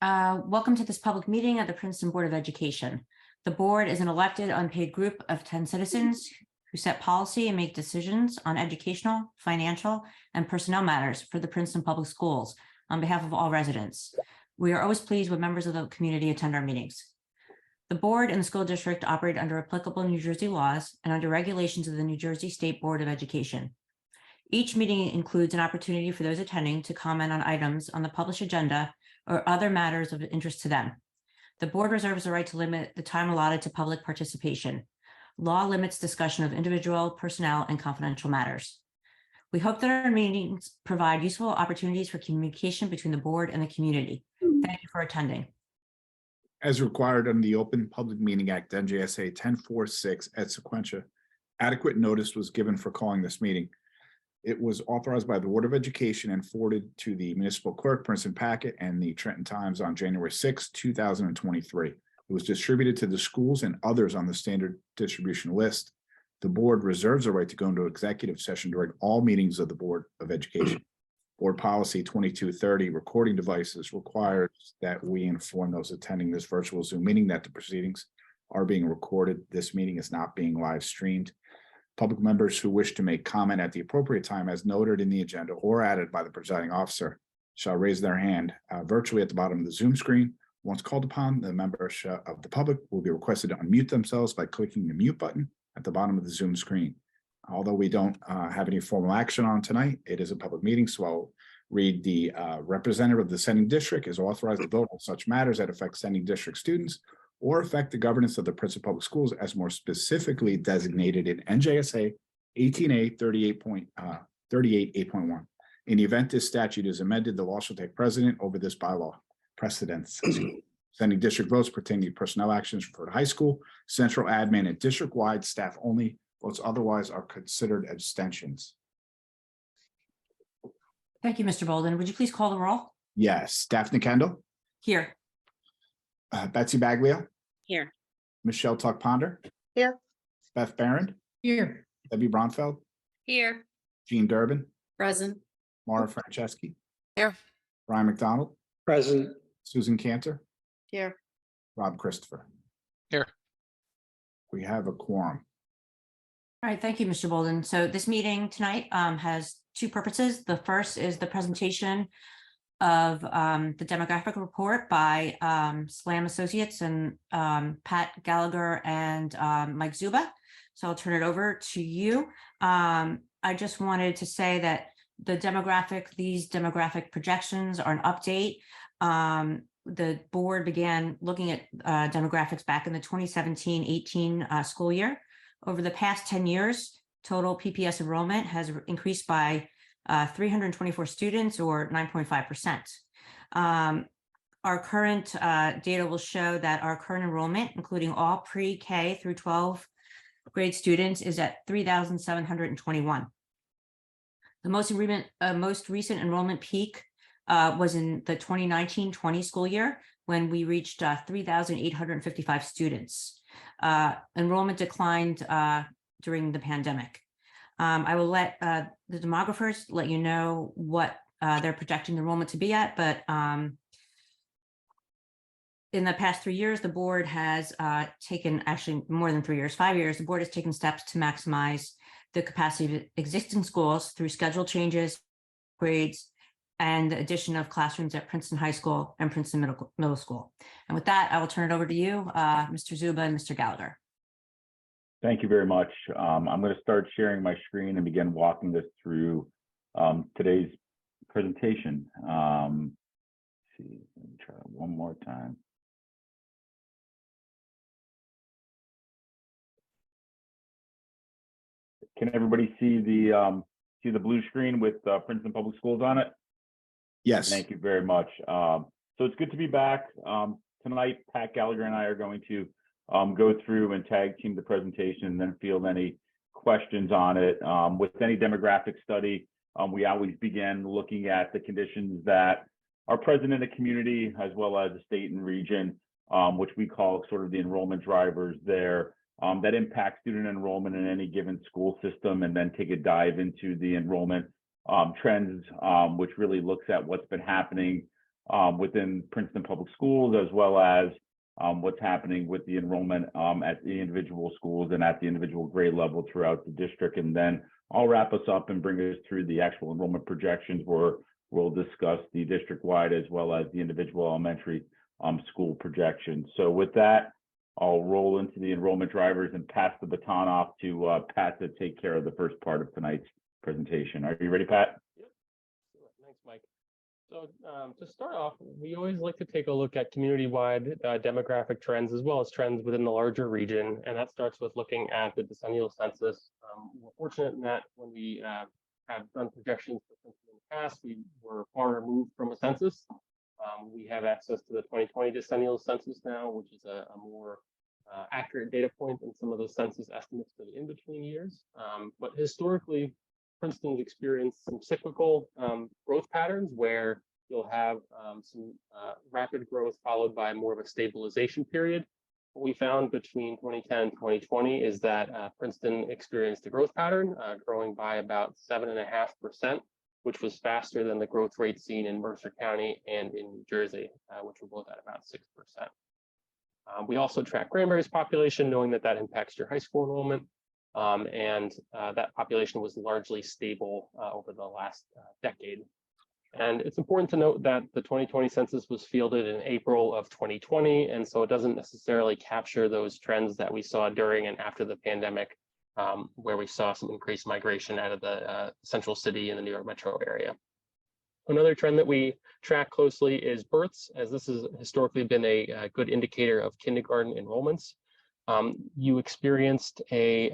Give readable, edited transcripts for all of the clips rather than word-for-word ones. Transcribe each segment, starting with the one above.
Welcome to this public meeting of the Princeton Board of Education. The board is an elected, unpaid group of 10 citizens who set policy and make decisions on educational, financial, and personnel matters for the Princeton Public Schools on behalf of all residents. We are always pleased when members of the community attend our meetings. The board and the school district operate under applicable New Jersey laws and under regulations of the New Jersey State Board of Education. Each meeting includes an opportunity for those attending to comment on items on the published agenda or other matters of interest to them. The board reserves the right to limit the time allotted to public participation. Law limits discussion of individual, personnel, and confidential matters. We hope that our meetings provide useful opportunities for communication between the board and the community. Thank you for attending. As required under the Open Public Meeting Act, NJSA 1046 et sequentia, adequate notice was given for calling this meeting. It was authorized by the Board of Education and forwarded to the municipal clerk, Princeton Packet, and the Trenton Times on January 6, 2023. It was distributed to the schools and others on the standard distribution list. The board reserves the right to go into executive session during all meetings of the Board of Education. Board Policy 2230, recording devices, requires that we inform those attending this virtual Zoom meeting that the proceedings are being recorded. This meeting is not being live streamed. Public members who wish to make comment at the appropriate time as noted in the agenda or added by the presiding officer shall raise their hand virtually at the bottom of the Zoom screen. Once called upon, the members of the public will be requested to unmute themselves by clicking the mute button at the bottom of the Zoom screen. Although we don't have any formal action on tonight, it is a public meeting, so I'll read the representative of the sending district is authorized to vote on such matters that affect sending district students or affect the governance of the Princeton Public Schools as more specifically designated in NJSA 18A 38.8.1. In the event this statute is amended, the law shall take precedent over this bylaw precedence. Sending district votes pertaining to personnel actions for the high school, central admin, and district-wide staff only. Votes otherwise are considered abstentions. Thank you, Mr. Bolden. Would you please call the roll? Yes. Daphne Kendall. Here. Betsy Baglio. Here. Michelle Tuck-Ponder. Here. Beth Barron. Here. Debbie Bronfeld. Here. Jean Durbin. Present. Maura Franceschi. Here. Brian McDonald. Present. Susan Cantor. Here. Rob Christopher. Here. We have a quorum. All right, thank you, Mr. Bolden. So this meeting tonight has two purposes. The first is the presentation of the demographic report by SLAM Associates and Pat Gallagher and Mike Zuba. So I'll turn it over to you. I just wanted to say that these demographic projections are an update. The board began looking at demographics back in the 2017-18 school year. Over the past 10 years, total PPS enrollment has increased by 324 students or 9.5%. Our current data will show that our current enrollment, including all pre-K through 12 grade students, is at 3,721. The most recent enrollment peak was in the 2019-20 school year when we reached 3,855 students. Enrollment declined during the pandemic. I will let the demographers let you know what they're projecting the enrollment to be at, but in the past 3 years, the board has taken, actually more than 3 years, 5 years, the board has taken steps to maximize the capacity of existing schools through schedule changes, grades, and the addition of classrooms at Princeton High School and Princeton Middle School. And with that, I will turn it over to you, Mr. Zuba and Mr. Gallagher. Thank you very much. I'm going to start sharing my screen and begin walking this through today's presentation. Let's see, let me try it one more time. Can everybody see the blue screen with Princeton Public Schools on it? Yes. Thank you very much. So it's good to be back. Tonight, Pat Gallagher and I are going to go through and tag team the presentation and then field any questions on it. With any demographic study, we always begin looking at the conditions that are present in the community as well as the state and region, which we call sort of the enrollment drivers there that impact student enrollment in any given school system, and then take a dive into the enrollment trends, which really looks at what's been happening within Princeton Public Schools, as well as what's happening with the enrollment at the individual schools and at the individual grade level throughout the district. And then I'll wrap us up and bring us through the actual enrollment projections, where we'll discuss the district-wide as well as the individual elementary school projections. So with that, I'll roll into the enrollment drivers and pass the baton off to Pat to take care of the first part of tonight's presentation. Are you ready, Pat? Yep. Thanks, Mike. So to start off, we always like to take a look at community-wide demographic trends, as well as trends within the larger region. And that starts with looking at the decennial census. We're fortunate in that when we have done projections for Princeton in the past, we were far removed from a census. We have access to the 2020 decennial census now, which is a more accurate data point than some of the census estimates for the in-between years. But historically, Princeton's experienced some cyclical growth patterns where you'll have some rapid growth followed by more of a stabilization period. What we found between 2010 and 2020 is that Princeton experienced a growth pattern, growing by about 7.5%, which was faster than the growth rate seen in Mercer County and in New Jersey, which were both at about 6%. We also track Granbury's population, knowing that that impacts your high school enrollment. And that population was largely stable over the last decade. And it's important to note that the 2020 census was fielded in April of 2020, and so it doesn't necessarily capture those trends that we saw during and after the pandemic, where we saw some increased migration out of the central city in the New York metro area. Another trend that we track closely is births, as this has historically been a good indicator of kindergarten enrollments. You experienced a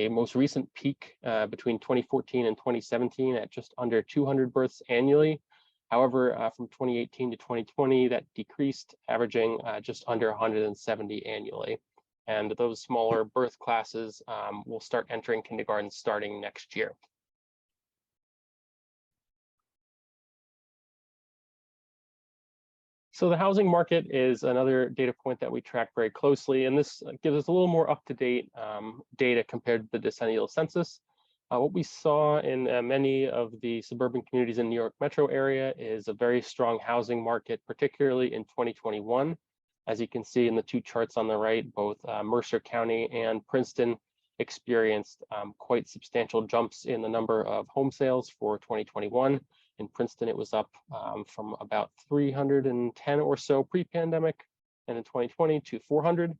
most recent peak between 2014 and 2017 at just under 200 births annually. However, from 2018 to 2020, that decreased, averaging just under 170 annually. And those smaller birth classes will start entering kindergarten starting next year. So the housing market is another data point that we track very closely, and this gives us a little more up-to-date data compared to the decennial census. What we saw in many of the suburban communities in New York metro area is a very strong housing market, particularly in 2021. As you can see in the two charts on the right, both Mercer County and Princeton experienced quite substantial jumps in the number of home sales for 2021. In Princeton, it was up from about 310 or so pre-pandemic, and in 2020 to 400.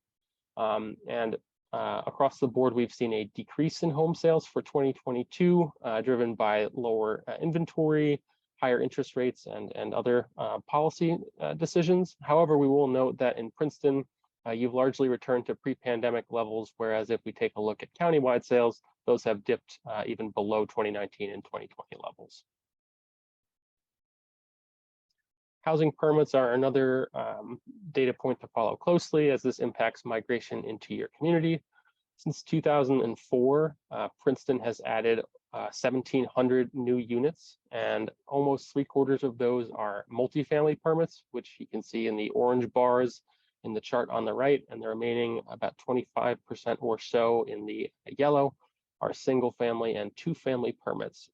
Across the board, we've seen a decrease in home sales for 2022, driven by lower inventory, higher interest rates, and other policy decisions. However, we will note that in Princeton, you've largely returned to pre-pandemic levels, whereas if we take a look at countywide sales, those have dipped even below 2019 and 2020 levels. Housing permits are another data point to follow closely, as this impacts migration into your community. Since 2004, Princeton has added 1,700 new units, and almost 3/4 of those are multifamily permits, which you can see in the orange bars in the chart on the right, and the remaining about 25% or so in the yellow are single family and two family permits.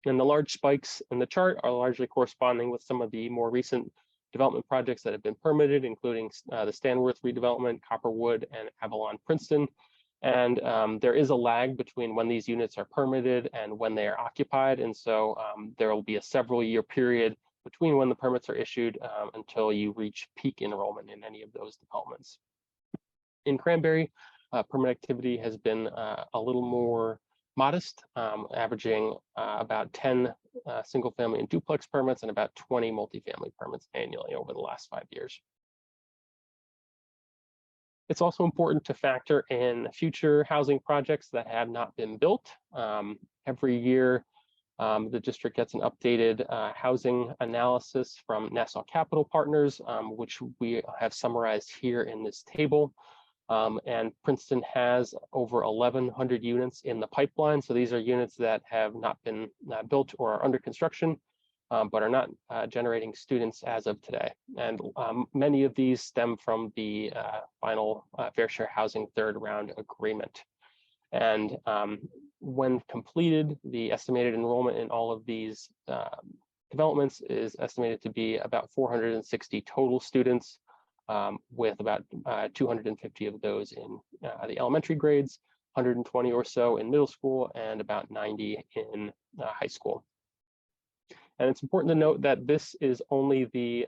And the large spikes in the chart are largely corresponding with some of the more recent development projects that have been permitted, including the Stanworth redevelopment, Copperwood, and Avalon Princeton. And there is a lag between when these units are permitted and when they are occupied. And so there will be a several-year period between when the permits are issued until you reach peak enrollment in any of those developments. In Cranberry, permit activity has been a little more modest, averaging about 10 single family and duplex permits and about 20 multifamily permits annually over the last 5 years. It's also important to factor in future housing projects that have not been built. Every year, the district gets an updated housing analysis from Nassau Capital Partners, which we have summarized here in this table. And Princeton has over 1,100 units in the pipeline. So these are units that have not been built or are under construction, but are not generating students as of today. And many of these stem from the final Fair Share Housing third round agreement. And when completed, the estimated enrollment in all of these developments is estimated to be about 460 total students, with about 250 of those in the elementary grades, 120 or so in middle school, and about 90 in high school. And it's important to note that this is only the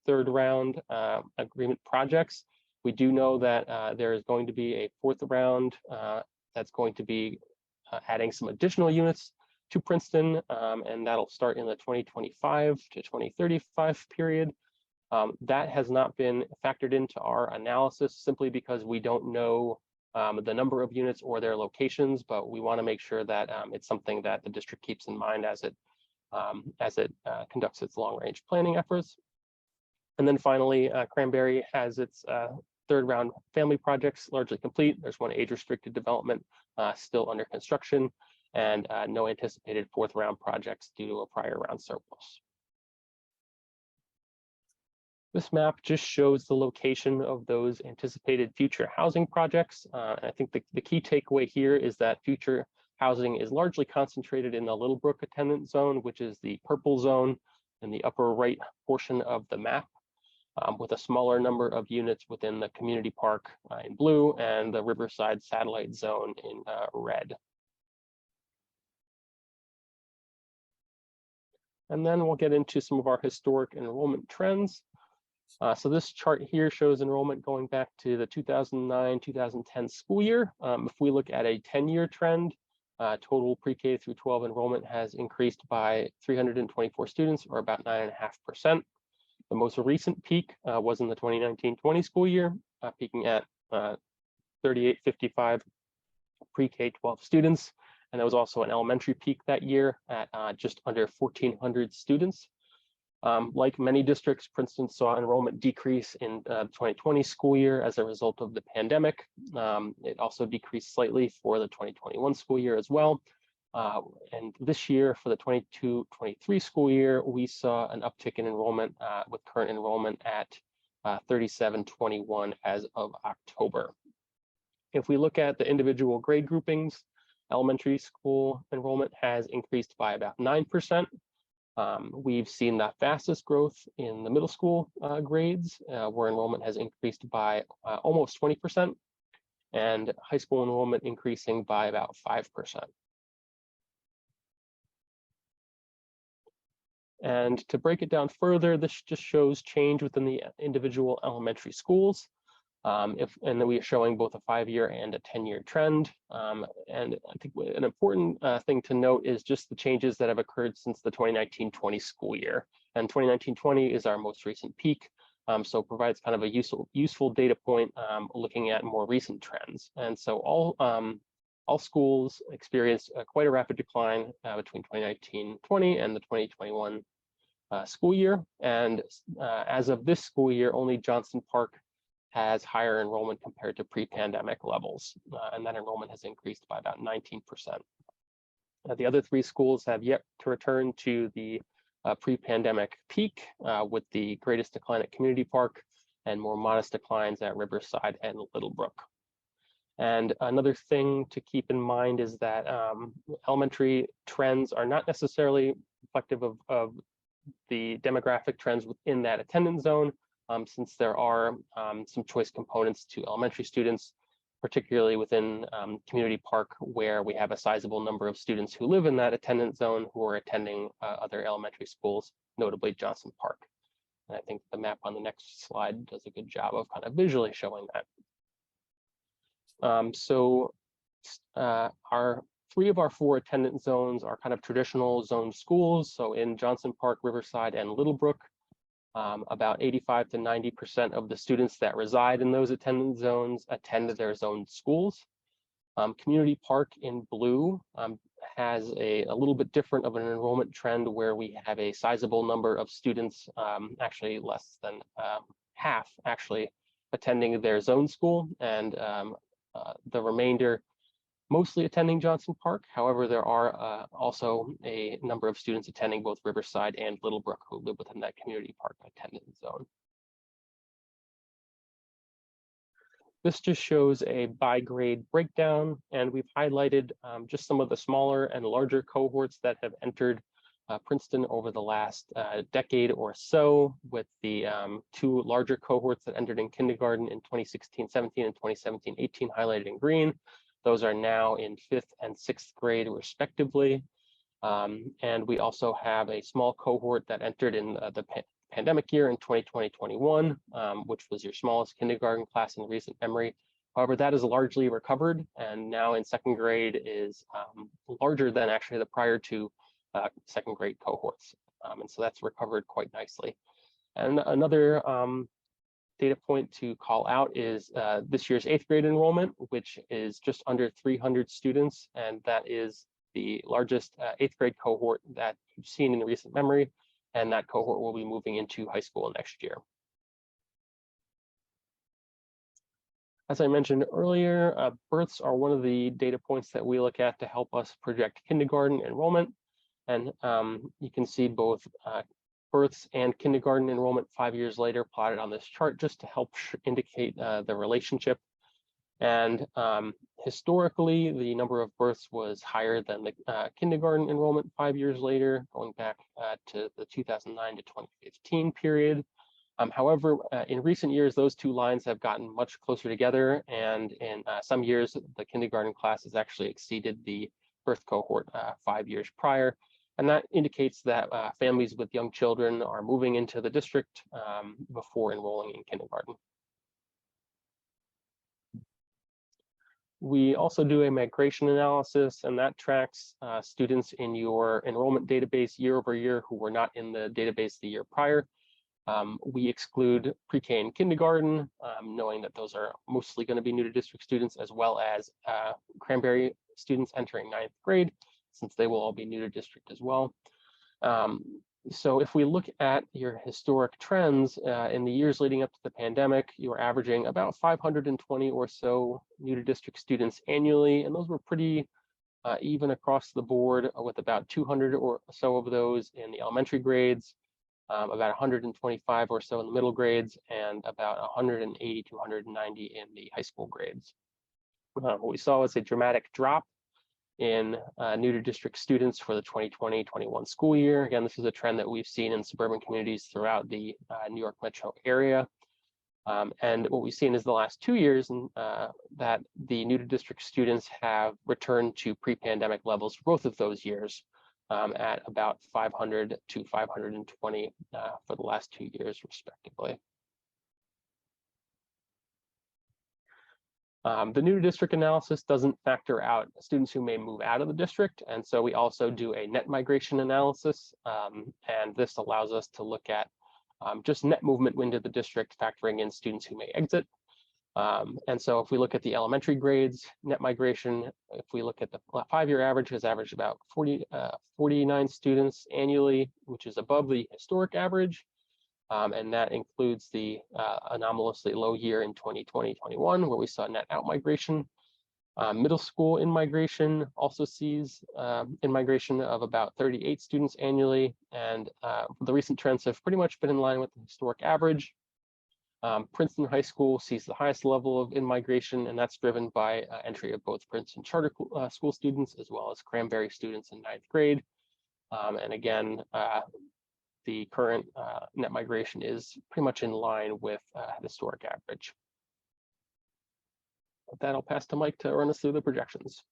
third round agreement projects. We do know that there is going to be a fourth round that's going to be adding some additional units to Princeton, and that'll start in the 2025 to 2035 period. That has not been factored into our analysis simply because we don't know the number of units or their locations, but we want to make sure that it's something that the district keeps in mind as it conducts its long-range planning efforts. And then finally, Cranberry has its third round family projects largely complete. There's one age-restricted development still under construction, and no anticipated fourth round projects due to a prior round surplus. This map just shows the location of those anticipated future housing projects. And I think the key takeaway here is that future housing is largely concentrated in the Little Brook attendance zone, which is the purple zone in the upper right portion of the map, with a smaller number of units within the community park in blue and the Riverside satellite zone in red. And then we'll get into some of our historic enrollment trends. So this chart here shows enrollment going back to the 2009-2010 school year. If we look at a 10-year trend, total pre-K through 12 enrollment has increased by 324 students, or about 9.5%. The most recent peak was in the 2019-20 school year, peaking at 3,855 pre-K-12 students. And there was also an elementary peak that year at just under 1,400 students. Like many districts, Princeton saw enrollment decrease in the 2020 school year as a result of the pandemic. It also decreased slightly for the 2021 school year as well. And this year, for the 22-23 school year, we saw an uptick in enrollment with current enrollment at 3,721 as of October. If we look at the individual grade groupings, elementary school enrollment has increased by about 9%. We've seen the fastest growth in the middle school grades, where enrollment has increased by almost 20%, and high school enrollment increasing by about 5%. And to break it down further, this just shows change within the individual elementary schools. And then we are showing both a 5-year and a 10-year trend. And I think an important thing to note is just the changes that have occurred since the 2019-20 school year. And 2019-20 is our most recent peak, so it provides kind of a useful data point looking at more recent trends. And so all schools experienced quite a rapid decline between 2019-20 and the 2021 school year. And as of this school year, only Johnson Park has higher enrollment compared to pre-pandemic levels, and that enrollment has increased by about 19%. The other 3 schools have yet to return to the pre-pandemic peak, with the greatest decline at Community Park and more modest declines at Riverside and Little Brook. And another thing to keep in mind is that elementary trends are not necessarily reflective of the demographic trends within that attendance zone, since there are some choice components to elementary students, particularly within Community Park, where we have a sizable number of students who live in that attendance zone who are attending other elementary schools, notably Johnson Park. And I think the map on the next slide does a good job of kind of visually showing that. Our 3 of our 4 attendance zones are kind of traditional zone schools. So in Johnson Park, Riverside, and Little Brook, about 85 to 90% of the students that reside in those attendance zones attend their zone schools. Community Park in blue has a little bit different of an enrollment trend, where we have a sizable number of students, actually less than half actually, attending their zone school, and the remainder mostly attending Johnson Park. However, there are also a number of students attending both Riverside and Little Brook who live within that Community Park attendance zone. This just shows a by grade breakdown, and we've highlighted just some of the smaller and larger cohorts that have entered Princeton over the last decade or so, with the two larger cohorts that entered in kindergarten in 2016-17 and 2017-18 highlighted in green. Those are now in 5th and 6th grade respectively. And we also have a small cohort that entered in the pandemic year in 2020-21, which was your smallest kindergarten class in recent memory. However, that is largely recovered, and now in 2nd grade is larger than actually the prior two 2nd grade cohorts. And so that's recovered quite nicely. And another data point to call out is this year's 8th grade enrollment, which is just under 300 students, and that is the largest 8th grade cohort that you've seen in recent memory, and that cohort will be moving into high school next year. As I mentioned earlier, births are one of the data points that we look at to help us project kindergarten enrollment. And you can see both births and kindergarten enrollment 5 years later plotted on this chart just to help indicate the relationship. And historically, the number of births was higher than the kindergarten enrollment 5 years later, going back to the 2009 to 2015 period. However, in recent years, those two lines have gotten much closer together, and in some years, the kindergarten class has actually exceeded the birth cohort 5 years prior. And that indicates that families with young children are moving into the district before enrolling in kindergarten. We also do a migration analysis, and that tracks students in your enrollment database year over year who were not in the database the year prior. We exclude pre-K and kindergarten, knowing that those are mostly going to be new to district students, as well as Cranberry students entering 9th grade, since they will all be new to district as well. So if we look at your historic trends in the years leading up to the pandemic, you were averaging about 520 or so new to district students annually, and those were pretty even across the board, with about 200 or so of those in the elementary grades, about 125 or so in the middle grades, and about 180 to 190 in the high school grades. What we saw was a dramatic drop in new to district students for the 2020-21 school year. Again, this is a trend that we've seen in suburban communities throughout the New York metro area. And what we've seen is the last 2 years that the new to district students have returned to pre-pandemic levels for both of those years, at about 500 to 520 for the last 2 years, respectively. The new district analysis doesn't factor out students who may move out of the district, and so we also do a net migration analysis, and this allows us to look at just net movement into the district, factoring in students who may exit. And so if we look at the elementary grades, net migration, if we look at the 5-year average, has averaged about 49 students annually, which is above the historic average. And that includes the anomalously low year in 2020-21, where we saw net out-migration. Middle school in-migration also sees in-migration of about 38 students annually, and the recent trends have pretty much been in line with the historic average. Princeton High School sees the highest level of in-migration, and that's driven by entry of both Princeton charter school students as well as Cranberry students in 9th grade. And again, the current net migration is pretty much in line with the historic average. With that, I'll pass to Mike to run us through the projections.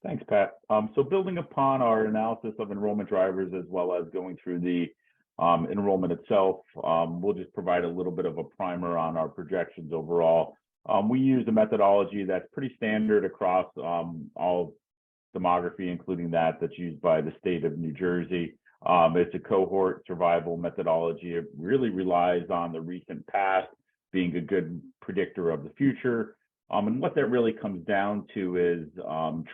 Thanks, Pat. So building upon our analysis of enrollment drivers, as well as going through the enrollment itself, we'll just provide a little bit of a primer on our projections overall. We use a methodology that's pretty standard across all demography, including that's used by the state of New Jersey. It's a cohort survival methodology. It really relies on the recent past being a good predictor of the future. And what that really comes down to is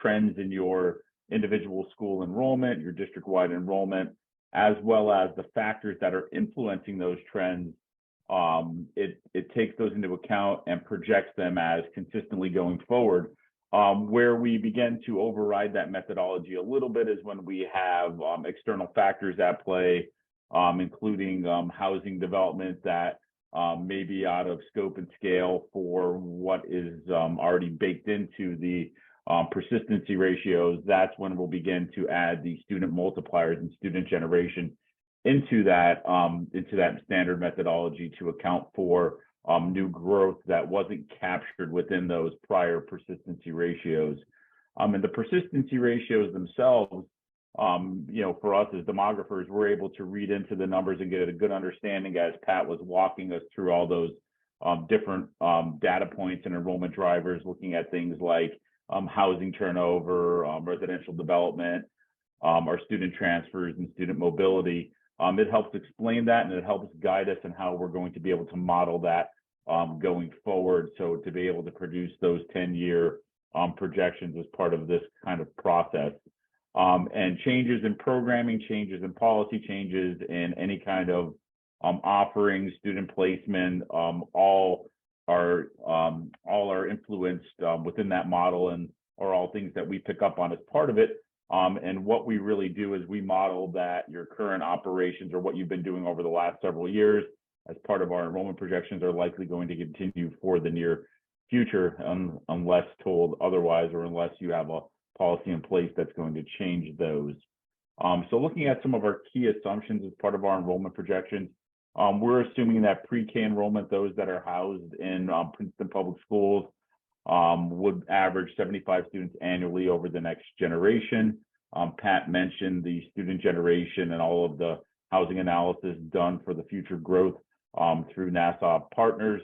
trends in your individual school enrollment, your district-wide enrollment, as well as the factors that are influencing those trends. It takes those into account and projects them as consistently going forward. Where we begin to override that methodology a little bit is when we have external factors at play, including housing development that may be out of scope and scale for what is already baked into the persistency ratios, that's when we'll begin to add the student multipliers and student generation into that standard methodology to account for new growth that wasn't captured within those prior persistency ratios. And the persistency ratios themselves, for us as demographers, we're able to read into the numbers and get a good understanding as Pat was walking us through all those different data points and enrollment drivers, looking at things like housing turnover, residential development, our student transfers and student mobility. It helps explain that, and it helps guide us in how we're going to be able to model that going forward. So to be able to produce those 10-year projections as part of this kind of process. And changes in programming, changes in policy, changes in any kind of offerings, student placement, all are influenced within that model and are all things that we pick up on as part of it. And what we really do is we model that your current operations or what you've been doing over the last several years as part of our enrollment projections are likely going to continue for the near future, unless told otherwise, or unless you have a policy in place that's going to change those. So looking at some of our key assumptions as part of our enrollment projections, we're assuming that pre-K enrollment, those that are housed in Princeton Public Schools, would average 75 students annually over the next generation. Pat mentioned the student generation and all of the housing analysis done for the future growth through Nassau Partners.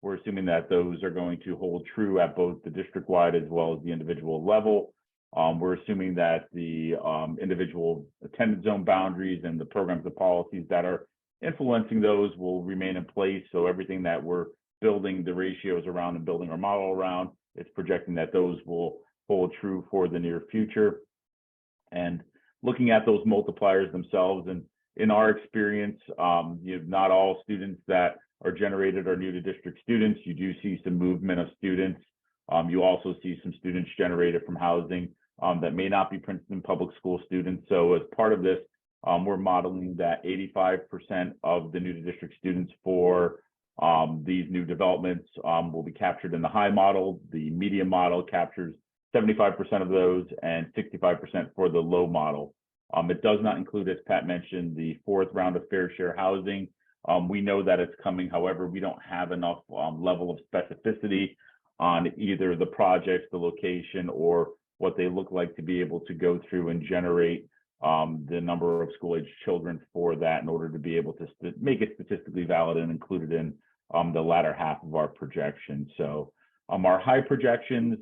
We're assuming that those are going to hold true at both the district-wide as well as the individual level. We're assuming that the individual attendance zone boundaries and the programs and policies that are influencing those will remain in place. So everything that we're building the ratios around and building our model around, it's projecting that those will hold true for the near future. And looking at those multipliers themselves, and in our experience, not all students that are generated are new to district students. You do see some movement of students. You also see some students generated from housing that may not be Princeton Public School students. So as part of this, we're modeling that 85% of the new to district students for these new developments will be captured in the high model. The medium model captures 75% of those and 65% for the low model. It does not include, as Pat mentioned, the fourth round of fair share housing. We know that it's coming. However, we don't have enough level of specificity on either the projects, the location, or what they look like to be able to go through and generate the number of school-age children for that in order to be able to make it statistically valid and included in the latter half of our projection. So our high projections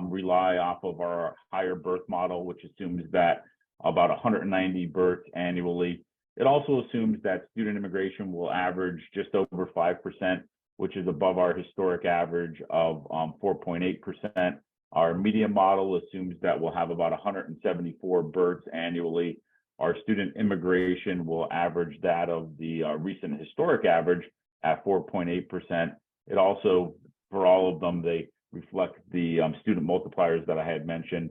rely off of our higher birth model, which assumes that about 190 births annually. It also assumes that student immigration will average just over 5%, which is above our historic average of 4.8%. Our median model assumes that we'll have about 174 births annually. Our student immigration will average that of the recent historic average at 4.8%. It also, for all of them, they reflect the student multipliers that I had mentioned.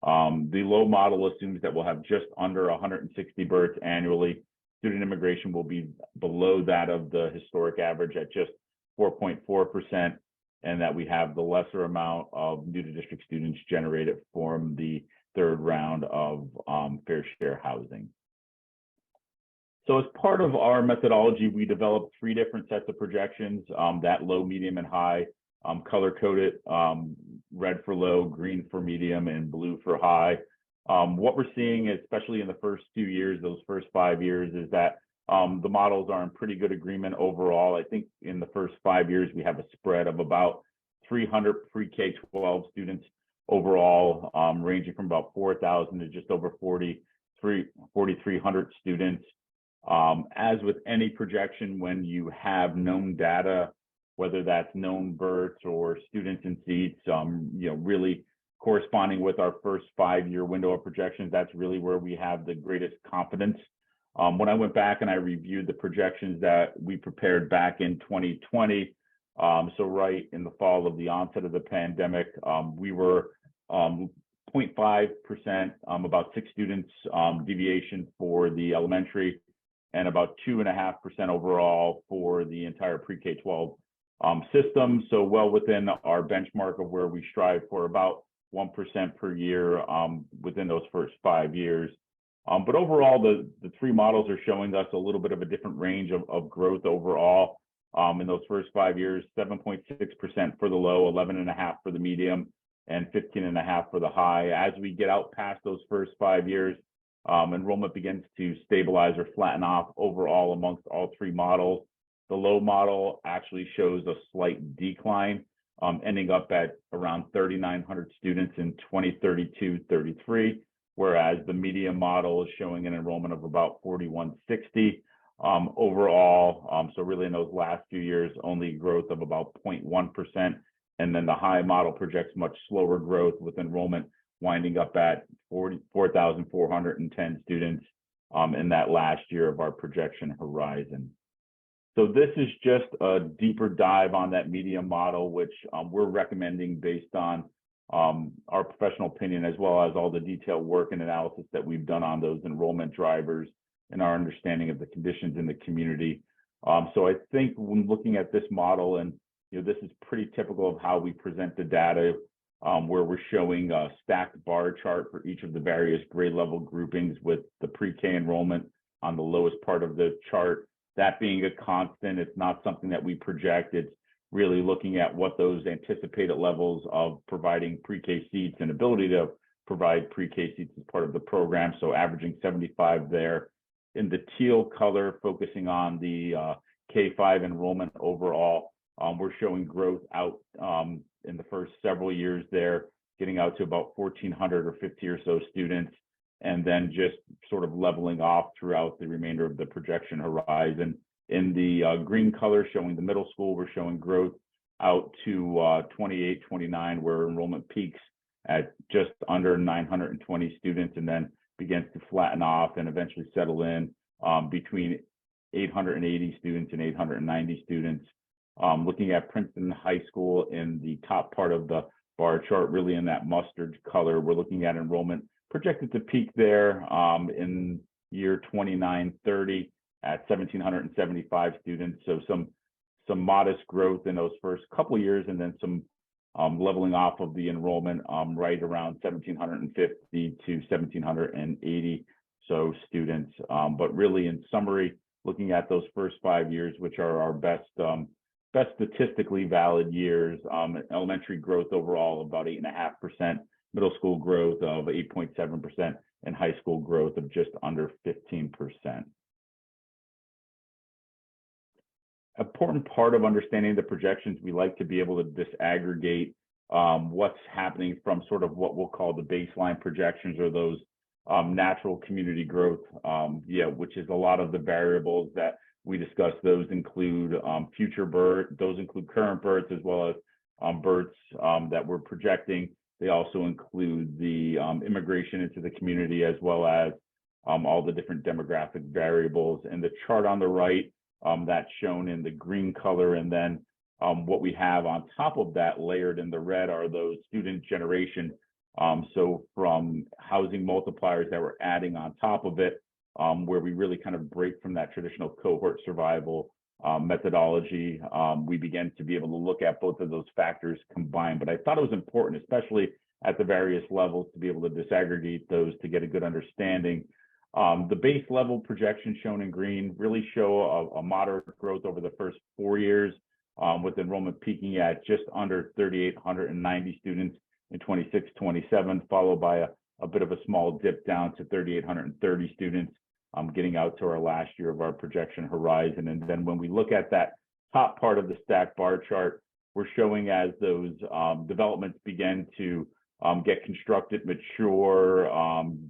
The low model assumes that we'll have just under 160 births annually. Student immigration will be below that of the historic average at just 4.4%, and that we have the lesser amount of new to district students generated from the third round of fair share housing. So as part of our methodology, we developed 3 different sets of projections, that low, medium, and high, color-coded, red for low, green for medium, and blue for high. What we're seeing, especially in the first few years, those first 5 years, is that the models are in pretty good agreement overall. I think in the first 5 years, we have a spread of about 300 pre-K-12 students overall, ranging from about 4,000 to just over 4,300 students. As with any projection, when you have known data, whether that's known births or students in seats, really corresponding with our first 5-year window of projections, that's really where we have the greatest confidence. When I went back and I reviewed the projections that we prepared back in 2020, so right in the fall of the onset of the pandemic, we were 0.5%, about 6 students deviation for the elementary, and about 2.5% overall for the entire pre-K-12 system. So well within our benchmark of where we strive for about 1% per year within those first 5 years. But overall, the three models are showing us a little bit of a different range of growth overall. In those first 5 years, 7.6% for the low, 11.5% for the medium, and 15.5% for the high. As we get out past those first 5 years, enrollment begins to stabilize or flatten off overall amongst all three models. The low model actually shows a slight decline, ending up at around 3,900 students in 2032-33, whereas the medium model is showing an enrollment of about 4,160 overall. So really in those last few years, only growth of about 0.1%. And then the high model projects much slower growth with enrollment winding up at 4,410 students in that last year of our projection horizon. So this is just a deeper dive on that medium model, which we're recommending based on our professional opinion, as well as all the detailed work and analysis that we've done on those enrollment drivers and our understanding of the conditions in the community. So I think when looking at this model, and this is pretty typical of how we present the data, where we're showing a stacked bar chart for each of the various grade level groupings with the pre-K enrollment on the lowest part of the chart. That being a constant, it's not something that we project. It's really looking at what those anticipated levels of providing pre-K seats and ability to provide pre-K seats as part of the program. So averaging 75 there. In the teal color, focusing on the K-5 enrollment overall, we're showing growth out in the first several years there, getting out to about 1,400 or 50 or so students, and then just sort of leveling off throughout the remainder of the projection horizon. In the green color, showing the middle school, we're showing growth out to 28, 29, where enrollment peaks at just under 920 students and then begins to flatten off and eventually settle in between 880 students and 890 students. Looking at Princeton High School in the top part of the bar chart, really in that mustard color, we're looking at enrollment projected to peak there in year 29-30 at 1,775 students. So some modest growth in those first couple of years, and then some leveling off of the enrollment right around 1,750 to 1,780 so students. But really, in summary, looking at those first 5 years, which are our best statistically valid years, elementary growth overall about 8.5%, middle school growth of 8.7%, and high school growth of just under 15%. Important part of understanding the projections, we like to be able to disaggregate what's happening from sort of what we'll call the baseline projections, or those natural community growth, which is a lot of the variables that we discuss. Those include future birth, those include current births, as well as births that we're projecting. They also include the immigration into the community, as well as all the different demographic variables. And the chart on the right, that's shown in the green color, and then what we have on top of that layered in the red are those student generation. So from housing multipliers that we're adding on top of it, where we really kind of break from that traditional cohort survival methodology, we begin to be able to look at both of those factors combined. But I thought it was important, especially at the various levels, to be able to disaggregate those to get a good understanding. The base level projections shown in green really show a moderate growth over the first 4 years, with enrollment peaking at just under 3,890 students in 26-27, followed by a bit of a small dip down to 3,830 students, getting out to our last year of our projection horizon. And then when we look at that top part of the stacked bar chart, we're showing as those developments begin to get constructed, mature,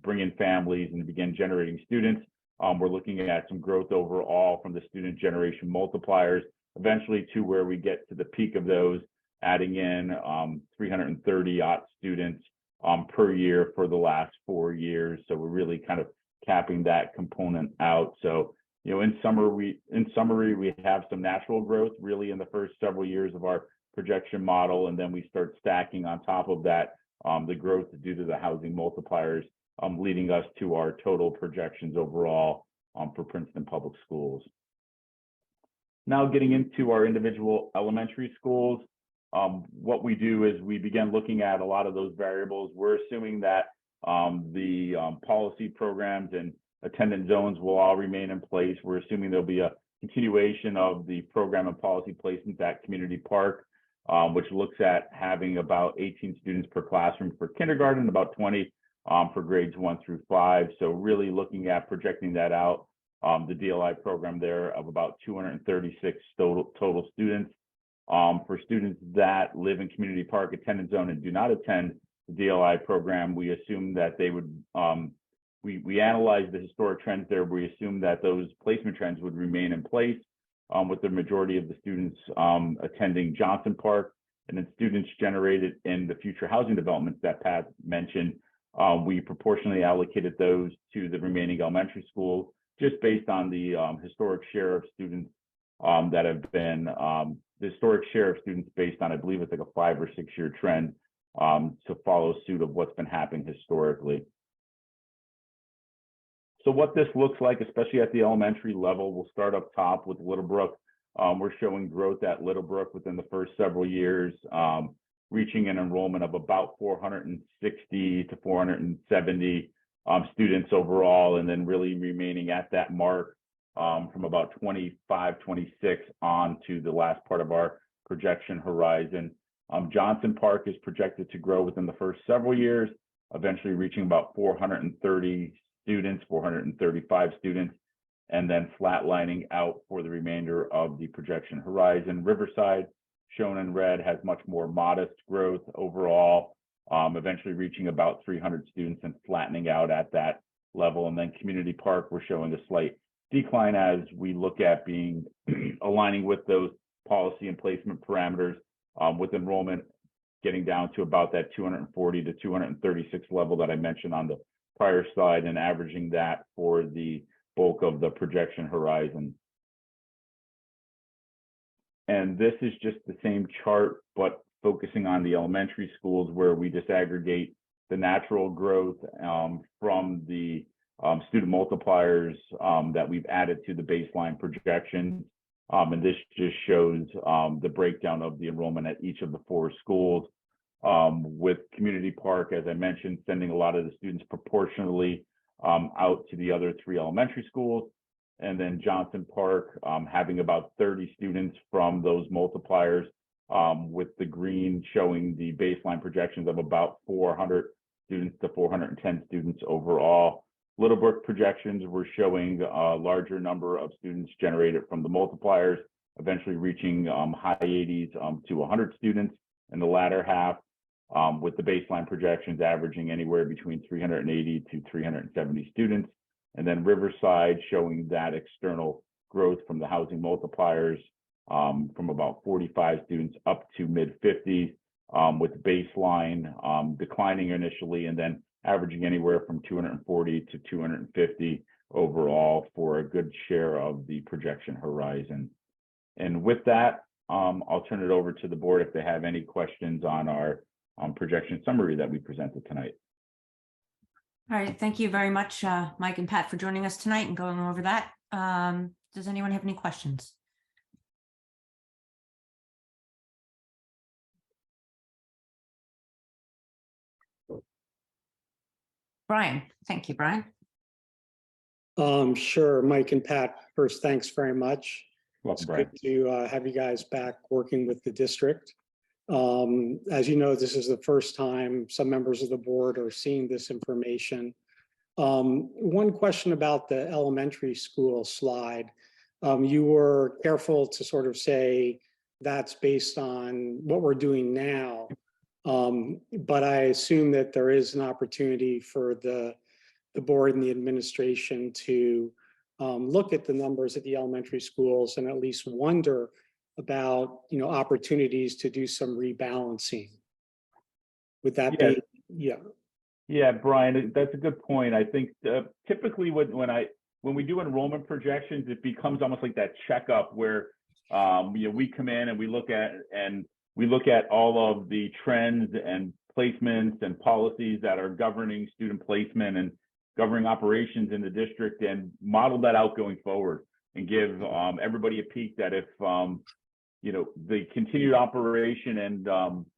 bring in families, and begin generating students, we're looking at some growth overall from the student generation multipliers, eventually to where we get to the peak of those, adding in 330 odd students per year for the last 4 years. So we're really kind of capping that component out. So, in summary, we have some natural growth really in the first several years of our projection model, and then we start stacking on top of that the growth due to the housing multipliers, leading us to our total projections overall for Princeton Public Schools. Now getting into our individual elementary schools, what we do is we begin looking at a lot of those variables. We're assuming that the policy programs and attendance zones will all remain in place. We're assuming there'll be a continuation of the program and policy placements at Community Park, which looks at having about 18 students per classroom for kindergarten, about 20 for grades 1 through 5. So really looking at projecting that out, the DLI program there of about 236 total students. For students that live in Community Park attendance zone and do not attend the DLI program, we assume that they would, we analyze the historic trends there. We assume that those placement trends would remain in place with the majority of the students attending Johnson Park, and then students generated in the future housing developments that Pat mentioned. We proportionally allocated those to the remaining elementary schools, just based on the historic share of students that have been, the historic share of students based on, I believe it's like a 5 or 6 year trend to follow suit of what's been happening historically. So what this looks like, especially at the elementary level, we'll start up top with Littlebrook. We're showing growth at Littlebrook within the first several years, reaching an enrollment of about 460 to 470 students overall, and then really remaining at that mark from about 25, 26 on to the last part of our projection horizon. Johnson Park is projected to grow within the first several years, eventually reaching about 430 students, 435 students, and then flatlining out for the remainder of the projection horizon. Riverside, shown in red, has much more modest growth overall, eventually reaching about 300 students and flattening out at that level. And then Community Park, we're showing a slight decline as we look at being aligning with those policy and placement parameters, with enrollment getting down to about that 240 to 236 level that I mentioned on the prior slide, and averaging that for the bulk of the projection horizon. And this is just the same chart, but focusing on the elementary schools, where we disaggregate the natural growth from the student multipliers that we've added to the baseline projections. And this just shows the breakdown of the enrollment at each of the 4 schools. With Community Park, as I mentioned, sending a lot of the students proportionally out to the other 3 elementary schools. And then Johnson Park having about 30 students from those multipliers, with the green showing the baseline projections of about 400 students to 410 students overall. Littlebrook projections were showing a larger number of students generated from the multipliers, eventually reaching high 80s to 100 students in the latter half, with the baseline projections averaging anywhere between 380 to 370 students. And then Riverside showing that external growth from the housing multipliers from about 45 students up to mid 50s, with baseline declining initially and then averaging anywhere from 240 to 250 overall for a good share of the projection horizon. And with that, I'll turn it over to the board if they have any questions on our projection summary that we presented tonight. All right, thank you very much, Mike and Pat, for joining us tonight and going over that. Does anyone have any questions? Brian, thank you, Brian. Sure, Mike and Pat, first, thanks very much. Welcome, It's Brian. good to have you guys back working with the district. As you know, this is the first time some members of the board are seeing this information. One question about the elementary school slide. You were careful to sort of say that's based on what we're doing now. But I assume that there is an opportunity for the board and the administration to look at the numbers at the elementary schools and at least wonder about, opportunities to do some rebalancing. Would that be? Yeah. Yeah, Brian, that's a good point. I think typically when we do enrollment projections, it becomes almost like that checkup where we come in and we look at all of the trends and placements and policies that are governing student placement and governing operations in the district, and model that out going forward and give everybody a peek that if the continued operation and,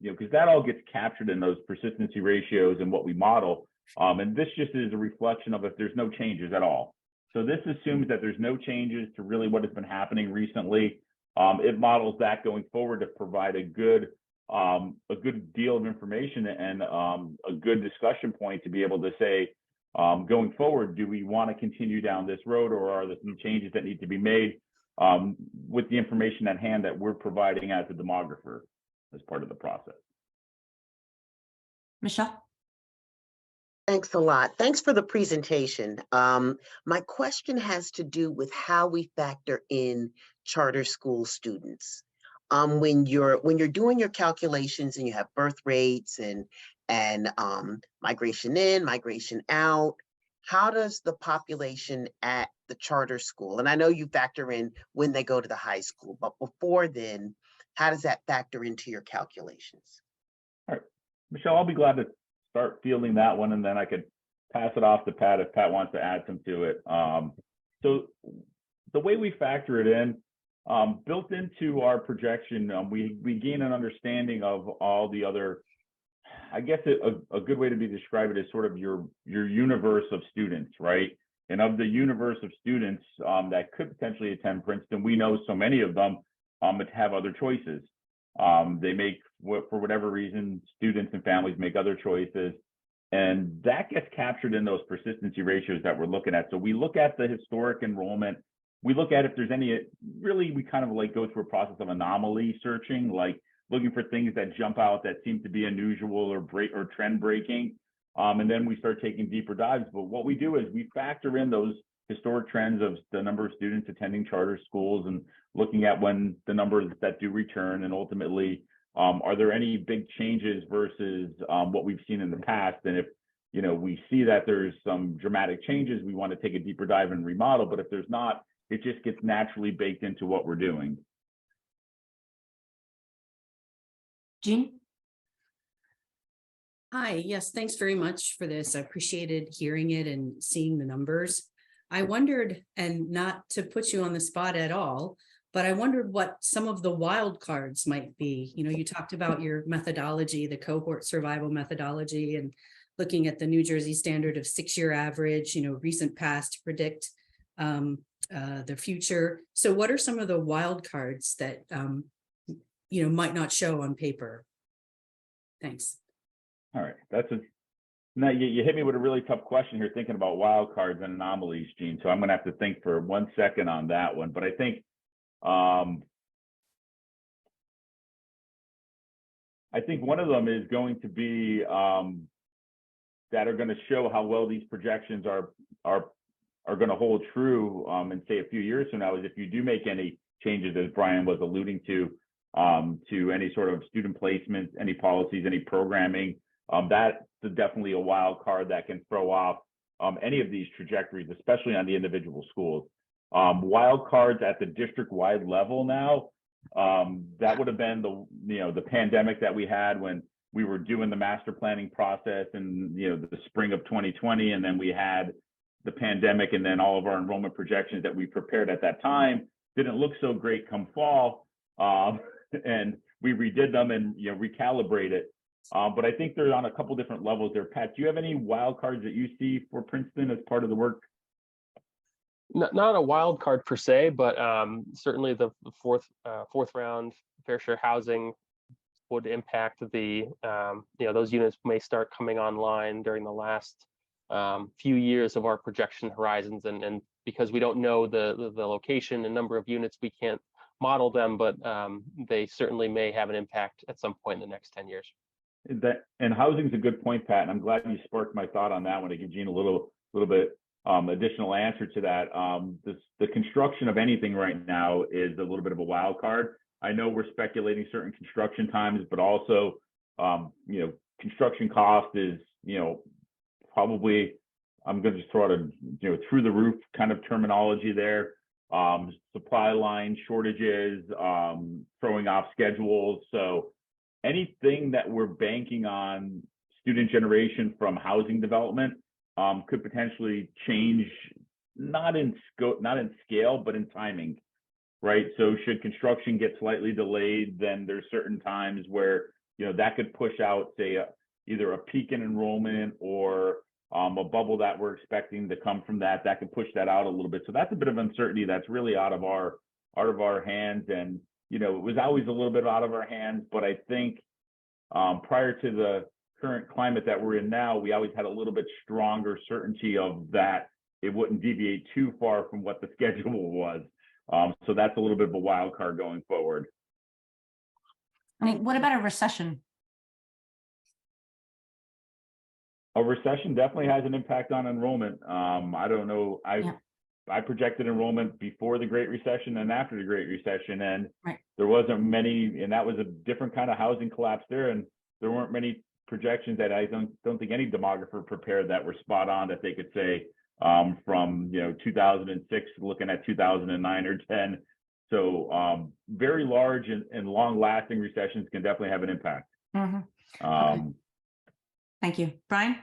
because that all gets captured in those persistency ratios and what we model. And this just is a reflection of if there's no changes at all. So this assumes that there's no changes to really what has been happening recently. It models that going forward to provide a good deal of information and a good discussion point to be able to say, going forward, do we want to continue down this road, or are there some changes that need to be made with the information at hand that we're providing as a demographer as part of the process? Michelle? Thanks a lot. Thanks for the presentation. My question has to do with how we factor in charter school students. When you're doing your calculations and you have birth rates and migration in, migration out, how does the population at the charter school, and I know you factor in when they go to the high school, but before then, how does that factor into your calculations? All right, Michelle, I'll be glad to start fielding that one, and then I could pass it off to Pat if Pat wants to add some to it. So the way we factor it in, built into our projection, we gain an understanding of all the other, I guess a good way to be described is sort of your universe of students, right? And of the universe of students that could potentially attend Princeton, we know so many of them have other choices. They make, for whatever reason, students and families make other choices. And that gets captured in those persistency ratios that we're looking at. So we look at the historic enrollment. We look at if there's any, really, we kind of like go through a process of anomaly searching, like looking for things that jump out that seem to be unusual or trend breaking. And then we start taking deeper dives. But what we do is we factor in those historic trends of the number of students attending charter schools and looking at when the numbers that do return, and ultimately, are there any big changes versus what we've seen in the past? And if we see that there's some dramatic changes, we want to take a deeper dive and remodel. But if there's not, it just gets naturally baked into what we're doing. Jean? Hi, yes, thanks very much for this. I appreciated hearing it and seeing the numbers. I wondered, and not to put you on the spot at all, but I wondered what some of the wild cards might be. You talked about your methodology, the cohort survival methodology, and looking at the New Jersey standard of 6-year average, recent past to predict the future. So what are some of the wild cards that, might not show on paper? Thanks. All right, now you hit me with a really tough question here, thinking about wild cards and anomalies, Gene. So I'm going to have to think for 1 second on that one. But I think one of them is going to be that are going to show how well these projections are going to hold true in, say, a few years from now, is if you do make any changes, as Brian was alluding to any sort of student placements, any policies, any programming. That's definitely a wild card that can throw off any of these trajectories, especially on the individual schools. Wild cards at the district-wide level now, that would have been the pandemic that we had when we were doing the master planning process in the spring of 2020, and then we had the pandemic, and then all of our enrollment projections that we prepared at that time didn't look so great come fall, and we redid them and recalibrated. But I think they're on a couple different levels there. Pat, do you have any wild cards that you see for Princeton as part of the work? Not a wild card per se, but certainly the fourth round fair share housing would impact the those units may start coming online during the last few years of our projection horizons, and because we don't know the location and number of units, we can't model them, but they certainly may have an impact at some point in the next 10 years. And housing's a good point, Pat, and I'm glad you sparked my thought on that one to give Gene a little bit additional answer to that. The construction of anything right now is a little bit of a wild card. I know we're speculating certain construction times, but also construction cost is probably, I'm going to just throw out a through the roof kind of terminology there. Supply line shortages, throwing off schedules. So anything that we're banking on student generation from housing development could potentially change, not in scope, not in scale, but in timing. right? So should construction get slightly delayed, then there's certain times where, that could push out, say, either a peak in enrollment or a bubble that we're expecting to come from that could push that out a little bit. So that's a bit of uncertainty that's really out of our hands. And, it was always a little bit out of our hands, but I think prior to the current climate that we're in now, we always had a little bit stronger certainty of that it wouldn't deviate too far from what the schedule was. So that's a little bit of a wild card going forward. I mean, what about a recession? A recession definitely has an impact on enrollment. I don't know. I projected enrollment before the Great Recession and after the Great Recession, and there wasn't many, and that was a different kind of housing collapse there, and there weren't many projections that I don't think any demographer prepared that were spot on that they could say from 2006 looking at 2009 or 10. So very large and long-lasting recessions can definitely have an impact. Okay. Thank you. Brian?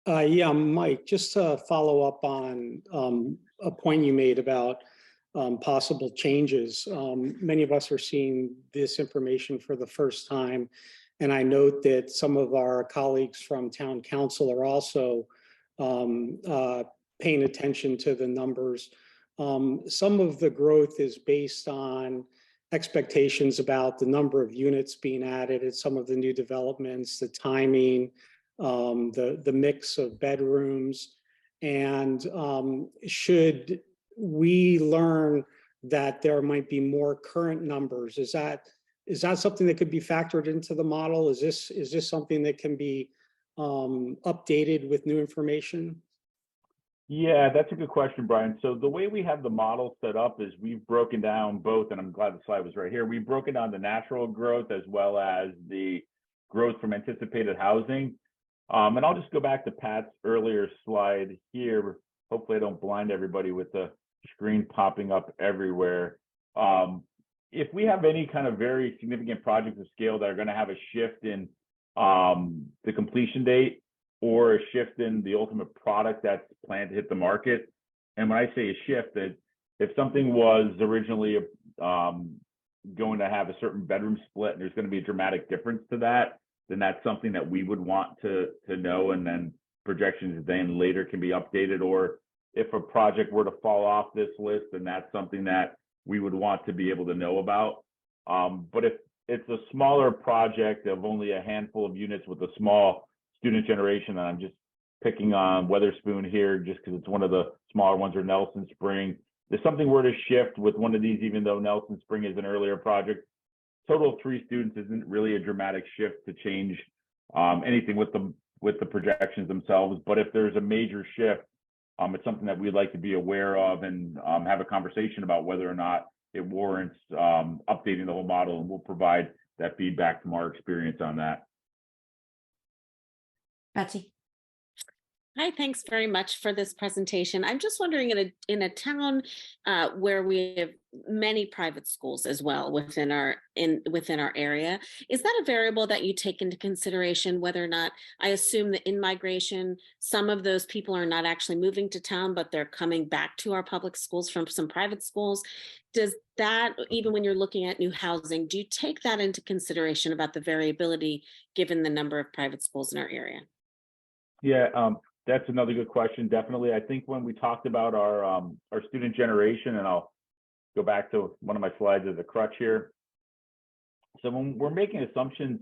Yeah, Mike, just to follow up on a point you made about possible changes. Many of us are seeing this information for the first time. And I note that some of our colleagues from town council are also paying attention to the numbers. Some of the growth is based on expectations about the number of units being added at some of the new developments, the timing, the mix of bedrooms. And should we learn that there might be more current numbers, is that something that could be factored into the model? Is this something that can be updated with new information? Yeah, that's a good question, Brian. So the way we have the model set up is we've broken down both, and I'm glad the slide was right here. We've broken down the natural growth as well as the growth from anticipated housing. And I'll just go back to Pat's earlier slide here. Hopefully I don't blind everybody with the screen popping up everywhere. If we have any kind of very significant projects of scale that are going to have a shift in the completion date or a shift in the ultimate product that's planned to hit the market. And when I say a shift, that if something was originally going to have a certain bedroom split and there's going to be a dramatic difference to that, then that's something that we would want to know, and then projections then later can be updated. Or if a project were to fall off this list, then that's something that we would want to be able to know about. But if it's a smaller project of only a handful of units with a small student generation, and I'm just picking on Weatherspoon here just because it's one of the smaller ones, or Nelson Spring, if something were to shift with one of these, even though Nelson Spring is an earlier project, total of 3 students isn't really a dramatic shift to change anything with the projections themselves. But if there's a major shift, it's something that we'd like to be aware of and have a conversation about whether or not it warrants updating the whole model, and we'll provide that feedback from our experience on that. Betsy? Hi, thanks very much for this presentation. I'm just wondering, in a town where we have many private schools as well within our area, is that a variable that you take into consideration, whether or not, I assume that in migration, some of those people are not actually moving to town, but they're coming back to our public schools from some private schools. Does that, even when you're looking at new housing, do you take that into consideration about the variability given the number of private schools in our area? Yeah, that's another good question. Definitely. I think when we talked about our student generation, and I'll go back to one of my slides as a crutch here. So when we're making assumptions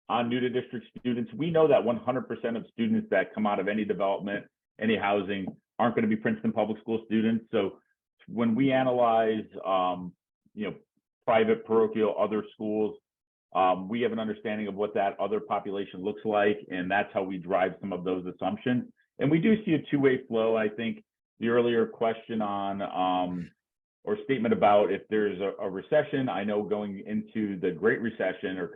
on new to district students, we know that 100% of students that come out of any development, any housing, aren't going to be Princeton Public School students. So when we analyze, private, parochial, other schools, we have an understanding of what that other population looks like, and that's how we drive some of those assumptions. And we do see a two-way flow. I think the earlier question on or statement about if there's a recession, I know going into the Great Recession or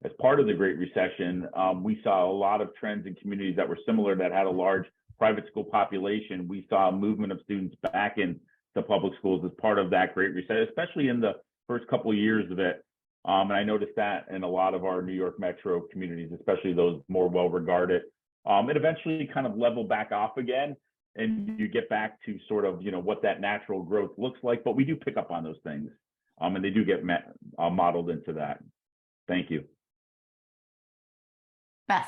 as part of the Great Recession, we saw a lot of trends in communities that were similar, that had a large private school population. We saw a movement of students back in the public schools as part of that Great Recession, especially in the first couple of years of it. And I noticed that in a lot of our New York metro communities, especially those more well-regarded. It eventually kind of leveled back off again. and you get back to sort of, what that natural growth looks like, but we do pick up on those things. And they do get modeled into that. Thank you. Beth.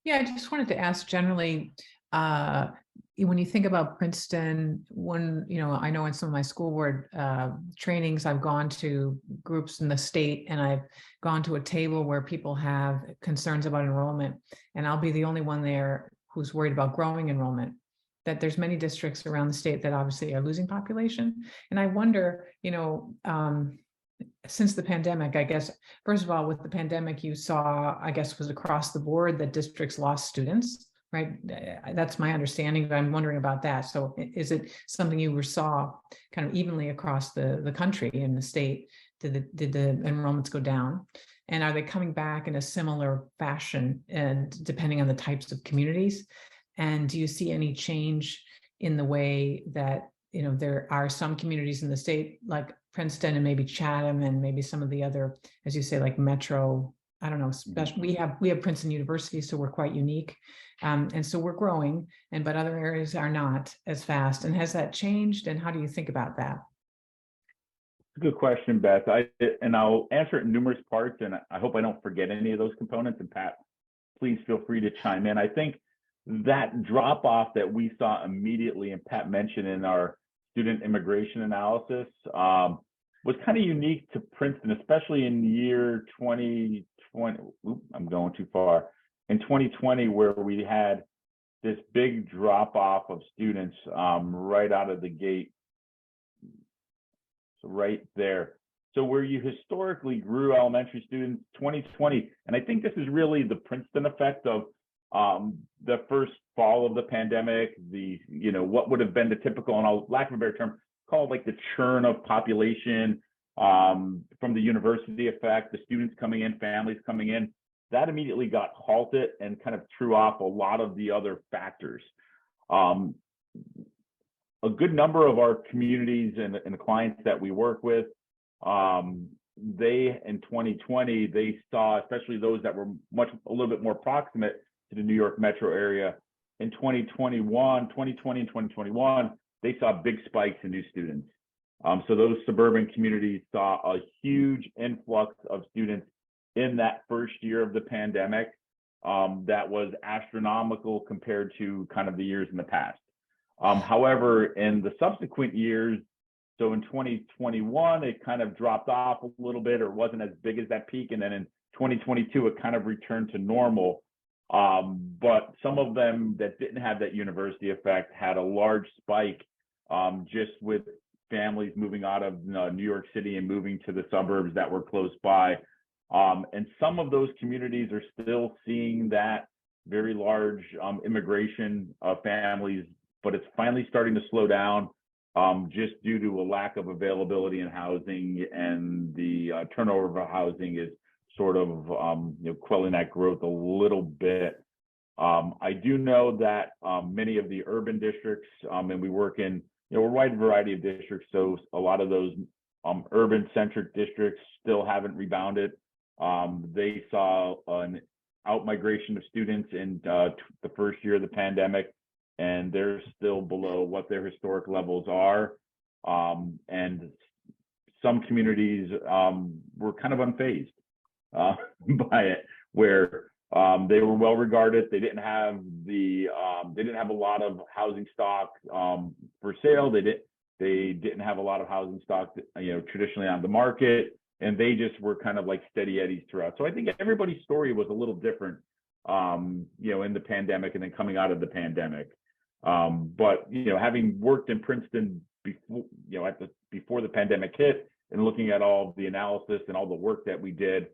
Yeah, I just wanted to ask generally, when you think about Princeton, I know in some of my school board trainings, I've gone to groups in the state and I've gone to a table where people have concerns about enrollment, and I'll be the only one there who's worried about growing enrollment. That there's many districts around the state that obviously are losing population. And I wonder, since the pandemic, I guess, first of all, with the pandemic, you saw, I guess, was across the board that districts lost students, right? That's my understanding, but I'm wondering about that. So is it something you saw kind of evenly across the country in the state? Did the enrollments go down? And are they coming back in a similar fashion, and depending on the types of communities? And do you see any change in the way that, there are some communities in the state like Princeton and maybe Chatham and maybe some of the other, as you say, like Metro, I don't know, special, we have Princeton University, so we're quite unique. And so we're growing, but other areas are not as fast. And has that changed? And how do you think about that? Good question, Beth. I'll answer it in numerous parts, and I hope I don't forget any of those components. And Pat, please feel free to chime in. I think that drop off that we saw immediately, and Pat mentioned in our student immigration analysis, was kind of unique to Princeton, especially in year 2020. I'm going too far. In 2020, where we had this big drop off of students right out of the gate. So right there. So where you historically grew elementary students, 2020, and I think this is really the Princeton effect of the first fall of the pandemic, what would have been the typical, and I'll lack of a better term, call it like the churn of population from the university effect, the students coming in, families coming in, that immediately got halted and kind of threw off a lot of the other factors. A good number of our communities and the clients that we work with, they in 2020, they saw, especially those that were a little bit more proximate to the New York metro area, in 2020 and 2021, they saw big spikes in new students. So those suburban communities saw a huge influx of students in that first year of the pandemic. That was astronomical compared to kind of the years in the past. However, in the subsequent years, so in 2021, it kind of dropped off a little bit, or wasn't as big as that peak. And then in 2022, it kind of returned to normal. But some of them that didn't have that university effect had a large spike just with families moving out of New York City and moving to the suburbs that were close by. And some of those communities are still seeing that very large immigration of families, but it's finally starting to slow down just due to a lack of availability in housing, and the turnover of housing is sort of quelling that growth a little bit. I do know that many of the urban districts, and we work in a wide variety of districts, so a lot of those urban-centric districts still haven't rebounded. They saw an out-migration of students in the first year of the pandemic, and they're still below what their historic levels are. And some communities were kind of unfazed by it, where they were well regarded. They didn't have a lot of housing stock for sale. They didn't have a lot of housing stock, traditionally on the market, and they just were kind of like steady eddies throughout. So I think everybody's story was a little different, in the pandemic and then coming out of the pandemic. But having worked in Princeton before the pandemic hit, and looking at all the analysis and all the work that we did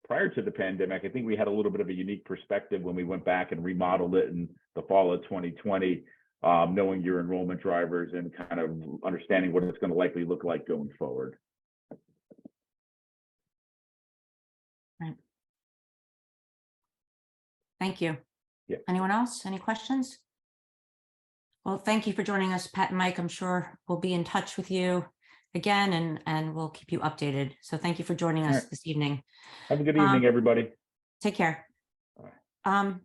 prior to the pandemic, I think we had a little bit of a unique perspective when we went back and remodeled it in the fall of 2020, knowing your enrollment drivers and kind of understanding what it's going to likely look like going forward. Right. Thank you. Yeah. Anyone else? Any questions? Well, thank you for joining us, Pat and Mike. I'm sure we'll be in touch with you again, and we'll keep you updated. So thank you for joining us this evening. Have a good evening, everybody. Take care.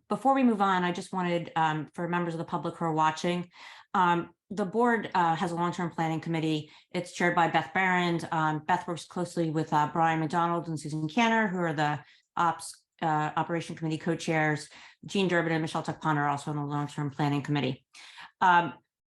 Before we move on, I just wanted, for members of the public who are watching, the board has a long-term planning committee. It's chaired by Beth Barron. Beth works closely with Brian McDonald and Susan Canner, who are the Operation Committee co-chairs. Jean Durbin and Michelle Tuckpon are also on the long-term planning committee.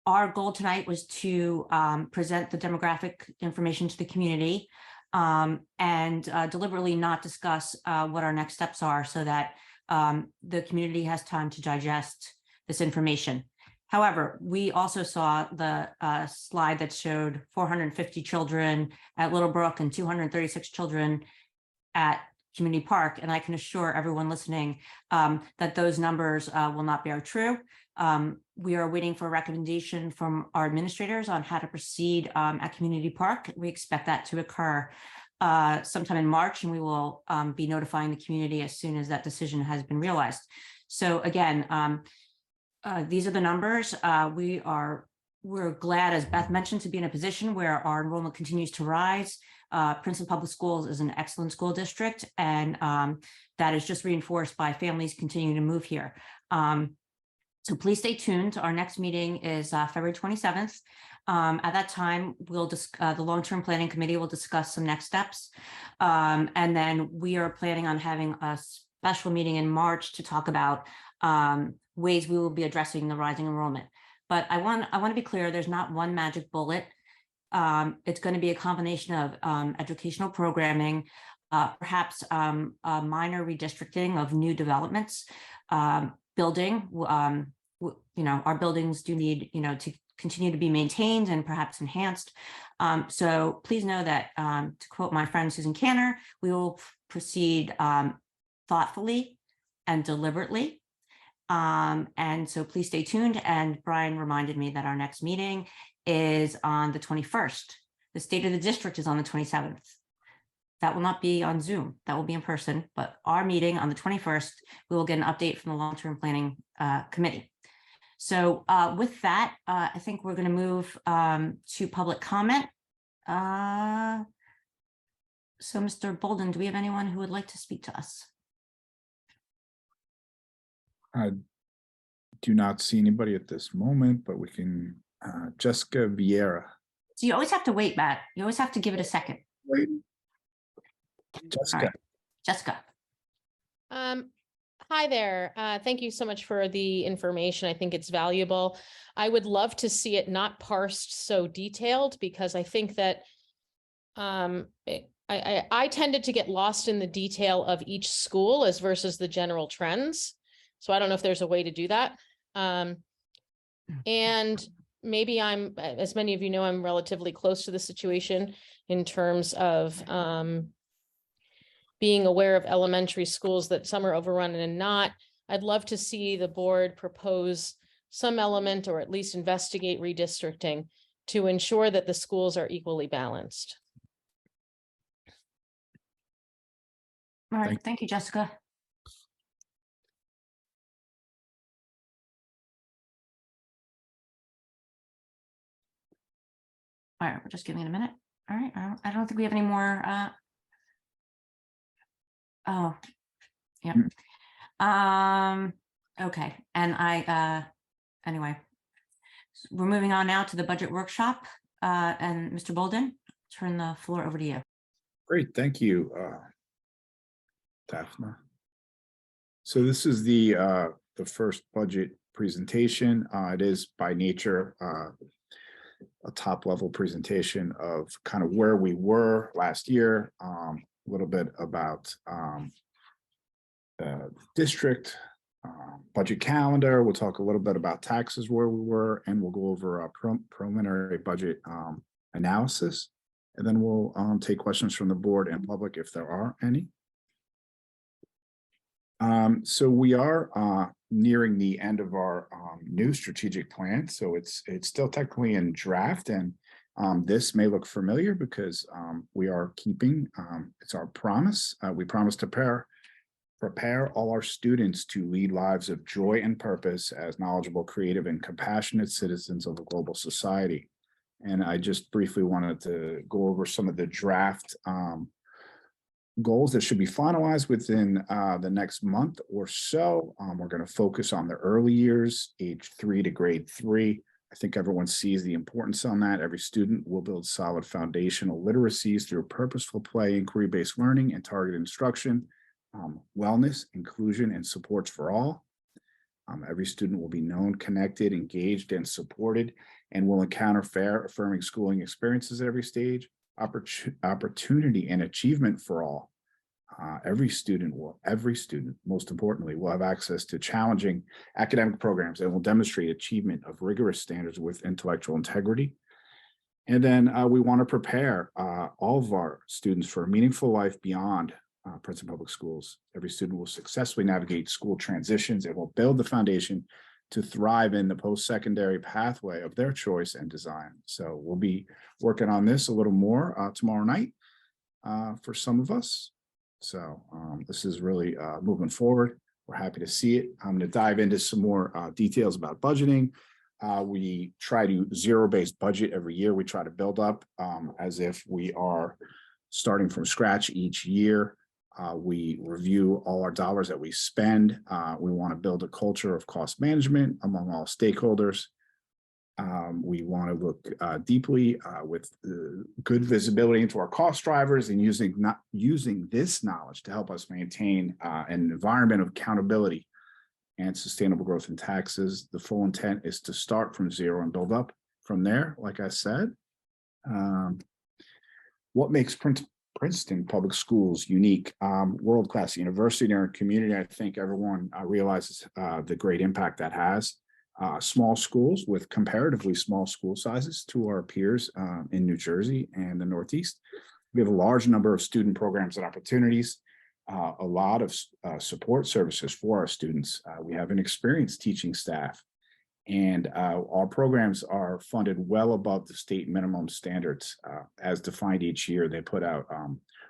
Our goal tonight was to present the demographic information to the community and deliberately not discuss what our next steps are so that the community has time to digest this information. However, we also saw the slide that showed 450 children at Littlebrook and 236 children at Community Park. And I can assure everyone listening that those numbers will not bear true. We are waiting for a recommendation from our administrators on how to proceed at Community Park. We expect that to occur sometime in March, and we will be notifying the community as soon as that decision has been realized. So again, these are the numbers. We're glad, as Beth mentioned, to be in a position where our enrollment continues to rise. Princeton Public Schools is an excellent school district, and that is just reinforced by families continuing to move here. So please stay tuned. Our next meeting is February 27th. At that time, the long-term planning committee will discuss some next steps. And then we are planning on having a special meeting in March to talk about ways we will be addressing the rising enrollment. But I want to be clear, there's not one magic bullet. It's going to be a combination of educational programming, perhaps a minor redistricting of new developments, building. Our buildings do need, to continue to be maintained and perhaps enhanced. So please know that, to quote my friend Susan Canner, we will proceed thoughtfully and deliberately. And so please stay tuned. And Brian reminded me that our next meeting is on the 21st. The State of the District is on the 27th. That will not be on Zoom. That will be in person. But our meeting on the 21st, we will get an update from the long-term planning committee. So with that, I think we're going to move to public comment. So Mr. Bolden, do we have anyone who would like to speak to us? I do not see anybody at this moment, but we can, Jessica Vieira. So you always have to wait, Matt. You always have to give it a second. Wait. All Jessica. right. Jessica. Hi there. Thank you so much for the information. I think it's valuable. I would love to see it not parsed so detailed, because I think that I tended to get lost in the detail of each school as versus the general trends. So I don't know if there's a way to do that. And maybe as many of you know, I'm relatively close to the situation in terms of being aware of elementary schools that some are overrun and not. I'd love to see the board propose some element or at least investigate redistricting to ensure that the schools are equally balanced. All right. Thank you, Jessica. All right, we're just giving it a minute. All right, I don't think we have any more. Oh, yeah. Okay, and anyway, we're moving on now to the budget workshop. And Mr. Bolden, turn the floor over to you. Great, thank you, Daphne. So this is the first budget presentation. It is by nature a top level presentation of kind of where we were last year, a little bit about district, budget calendar. We'll talk a little bit about taxes, where we were, and we'll go over a preliminary budget analysis. And then we'll take questions from the board and public if there are any. So we are nearing the end of our new strategic plan. So it's still technically in draft, and this may look familiar because we are keeping, it's our promise. We promise to prepare all our students to lead lives of joy and purpose as knowledgeable, creative, and compassionate citizens of a global society. And I just briefly wanted to go over some of the draft goals that should be finalized within the next month or so. We're going to focus on the early years, age 3 to grade 3. I think everyone sees the importance on that. Every student will build solid foundational literacies through purposeful play, inquiry-based learning, and targeted instruction, wellness, inclusion, and supports for all. Every student will be known, connected, engaged, and supported, and will encounter fair, affirming schooling experiences at every stage, opportunity and achievement for all. Every student, most importantly, will have access to challenging academic programs and will demonstrate achievement of rigorous standards with intellectual integrity. And then we want to prepare all of our students for a meaningful life beyond Princeton Public Schools. Every student will successfully navigate school transitions and will build the foundation to thrive in the post-secondary pathway of their choice and design. So we'll be working on this a little more tomorrow night for some of us. So this is really moving forward. We're happy to see it. I'm going to dive into some more details about budgeting. We try to zero-based budget every year. We try to build up as if we are starting from scratch each year. We review all our dollars that we spend. We want to build a culture of cost management among all stakeholders. We want to look deeply with good visibility into our cost drivers and using this knowledge to help us maintain an environment of accountability and sustainable growth in taxes. The full intent is to start from zero and build up from there. Like I said, what makes Princeton Public Schools unique? World-class university in our community. I think everyone realizes the great impact that has. Small schools with comparatively small school sizes to our peers in New Jersey and the Northeast. We have a large number of student programs and opportunities, a lot of support services for our students. We have an experienced teaching staff, and our programs are funded well above the state minimum standards as defined each year. They put out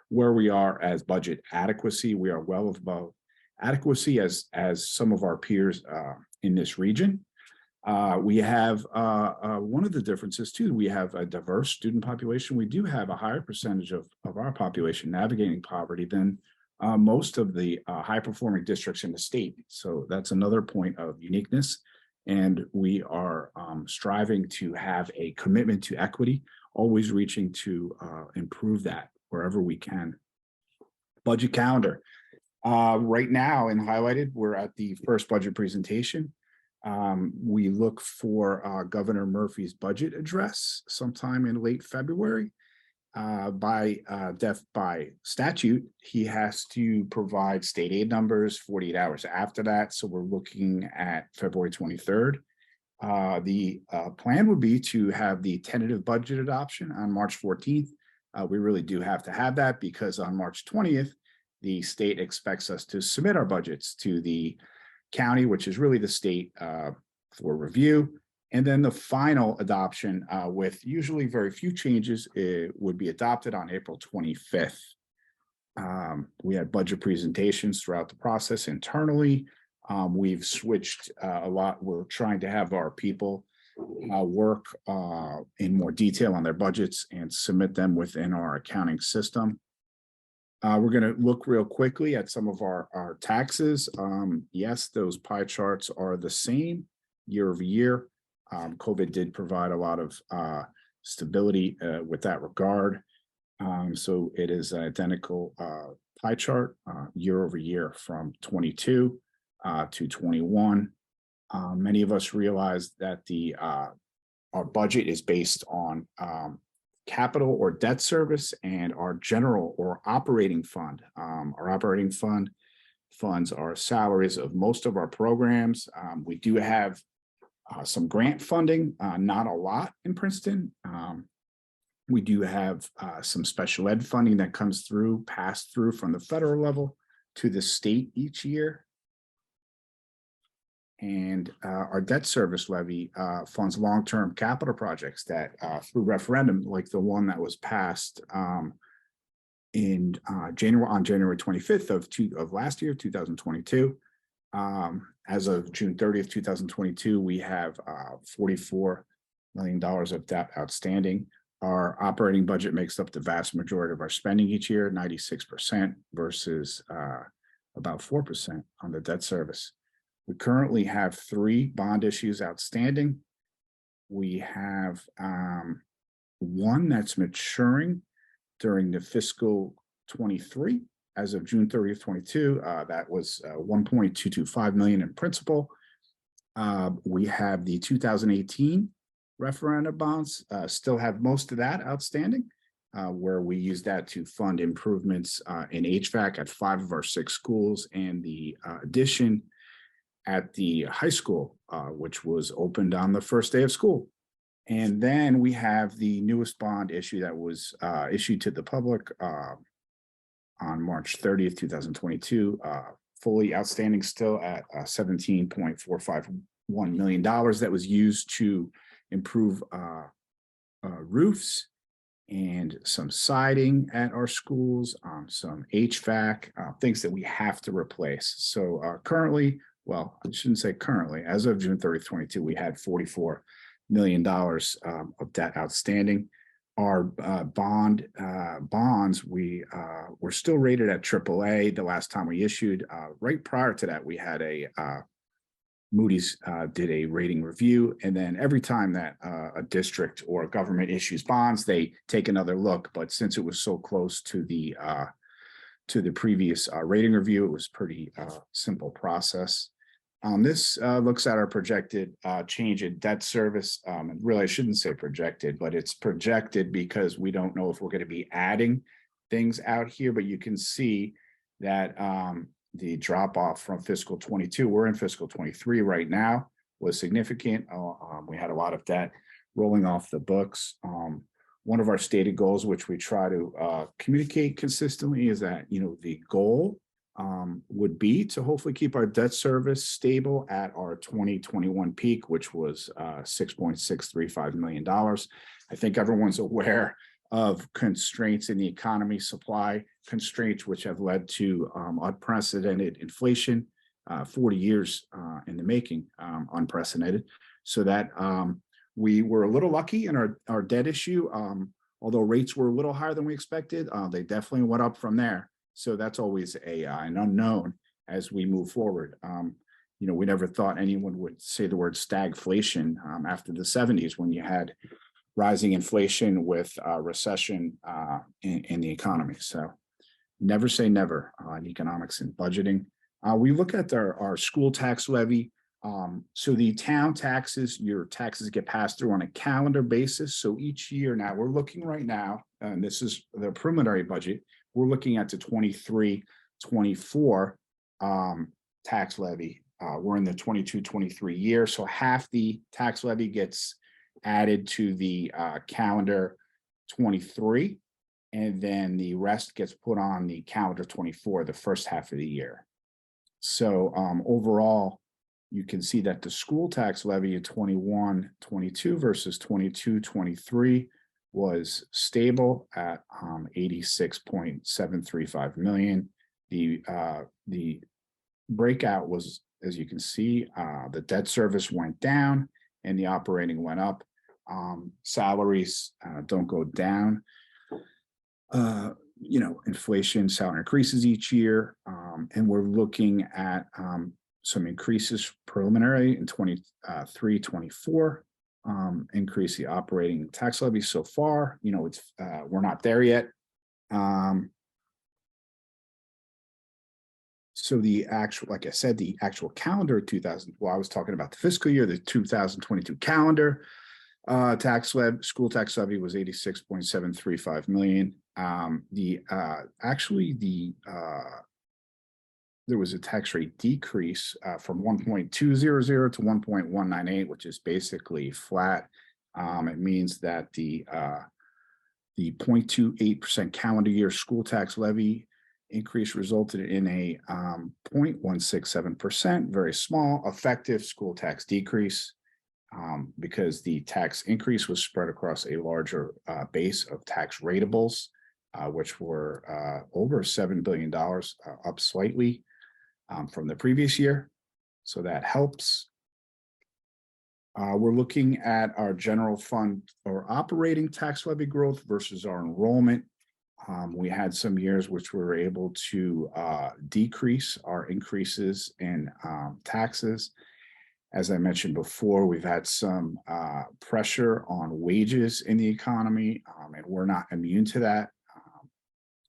where we are as budget adequacy. We are well above adequacy as some of our peers in this region. We have one of the differences too. We have a diverse student population. We do have a higher percentage of our population navigating poverty than most of the high-performing districts in the state. So that's another point of uniqueness. And we are striving to have a commitment to equity, always reaching to improve that wherever we can. Budget calendar. Right now, and highlighted, we're at the first budget presentation. We look for Governor Murphy's budget address sometime in late February. By statute, he has to provide state aid numbers 48 hours after that. So we're looking at February 23rd. The plan would be to have the tentative budget adoption on March 14th. We really do have to have that because on March 20th, the state expects us to submit our budgets to the county, which is really the state, for review. And then the final adoption with usually very few changes, it would be adopted on April 25th. We had budget presentations throughout the process internally. We've switched a lot. We're trying to have our people work in more detail on their budgets and submit them within our accounting system. We're going to look real quickly at some of our taxes. Yes, those pie charts are the same year over year. COVID did provide a lot of stability with that regard. So it is an identical pie chart year over year from 22 to 21. Many of us realize that our budget is based on capital or debt service and our general or operating fund. Our operating fund funds our salaries of most of our programs. We do have some grant funding, not a lot in Princeton. We do have some special ed funding that comes through, passed through from the federal level to the state each year. And our debt service levy funds long-term capital projects that through referendum, like the one that was passed in on January 25th of last year, 2022. As of June 30th, 2022, we have $44 million of debt outstanding. Our operating budget makes up the vast majority of our spending each year, 96% versus about 4% on the debt service. We currently have 3 bond issues outstanding. We have one that's maturing during the fiscal 23 as of June 30th, 22. That was $1.225 million in principal. We have the 2018 referendum bonds, still have most of that outstanding, where we use that to fund improvements in HVAC at 5 of our 6 schools, and the addition at the high school, which was opened on the first day of school. And then we have the newest bond issue that was issued to the public on March 30th, 2022, fully outstanding still at $17.451 million that was used to improve roofs and some siding at our schools, some HVAC, things that we have to replace. So currently, well, I shouldn't say currently, as of June 30th, 22, we had $44 million of debt outstanding. Our bonds, we were still rated at AAA the last time we issued. Right prior to that, we had a Moody's did a rating review, and then every time that a district or a government issues bonds, they take another look. But since it was so close to the previous rating review, it was pretty simple process. This looks at our projected change in debt service. And really, I shouldn't say projected, but it's projected because we don't know if we're going to be adding things out here. But you can see that the drop off from fiscal 22, we're in fiscal 23 right now, was significant. We had a lot of debt rolling off the books. One of our stated goals, which we try to communicate consistently, is that, you know, the goal would be to hopefully keep our debt service stable at our 2021 peak, which was $6.635 million. I think everyone's aware of constraints in the economy, supply constraints, which have led to unprecedented inflation, 40 years in the making, unprecedented. So that we were a little lucky in our debt issue. Although rates were a little higher than we expected, they definitely went up from there. So that's always an unknown as we move forward. You know, we never thought anyone would say the word stagflation after the 70s, when you had rising inflation with recession in the economy. So never say never in economics and budgeting. We look at our school tax levy. So the town taxes, your taxes get passed through on a calendar basis. So each year now, we're looking right now, and this is the preliminary budget, we're looking at the 23-24 tax levy. We're in the 22-23 year. So half the tax levy gets added to the calendar 23, and then the rest gets put on the calendar 24, the first half of the year. So overall, you can see that the school tax levy in 21-22 versus 22-23 was stable at 86.735 million. The breakout was, as you can see, the debt service went down and the operating went up. Salaries don't go down. You know, inflation, salary increases each year, and we're looking at some increases preliminary in 23-24. Increase the operating tax levy so far. You know, it's we're not there yet. So the actual, like I said, the actual calendar 2000, well, I was talking about the fiscal year, the 2022 calendar tax levy, school tax levy was 86.735 million. There was a tax rate decrease from 1.200 to 1.198, which is basically flat. It means that the 0.28% calendar year school tax levy increase resulted in a 0.167%, very small effective school tax decrease, because the tax increase was spread across a larger base of tax rateables, which were over $7 billion, up slightly from the previous year. So that helps. We're looking at our general fund or operating tax levy growth versus our enrollment. We had some years which we were able to decrease our increases in taxes. As I mentioned before, we've had some pressure on wages in the economy, and we're not immune to that.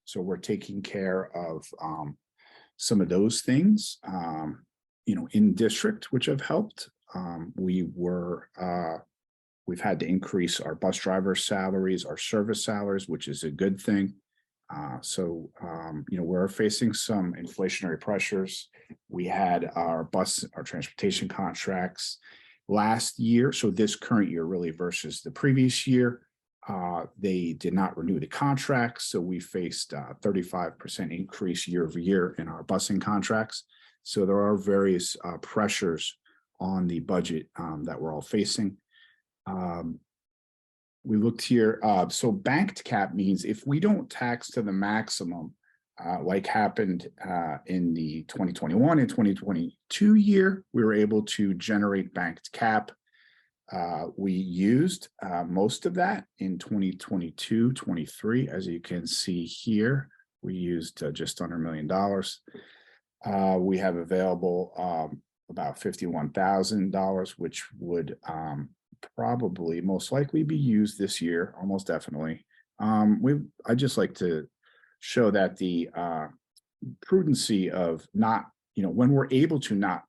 So we're taking care of some of those things, in district, which have helped. We've had to increase our bus driver salaries, our service salaries, which is a good thing. We're facing some inflationary pressures. We had our transportation contracts last year. So this current year really versus the previous year, they did not renew the contracts. So we faced a 35% increase year over year in our busing contracts. So there are various pressures on the budget that we're all facing. We looked here, so banked cap means if we don't tax to the maximum, like happened in the 2021 and 2022 year, we were able to generate banked cap. We used most of that in 2022, 23, as you can see here, we used just under $1 million. We have available about $51,000, which would probably most likely be used this year, almost definitely. I just like to show that the prudency of not, when we're able to not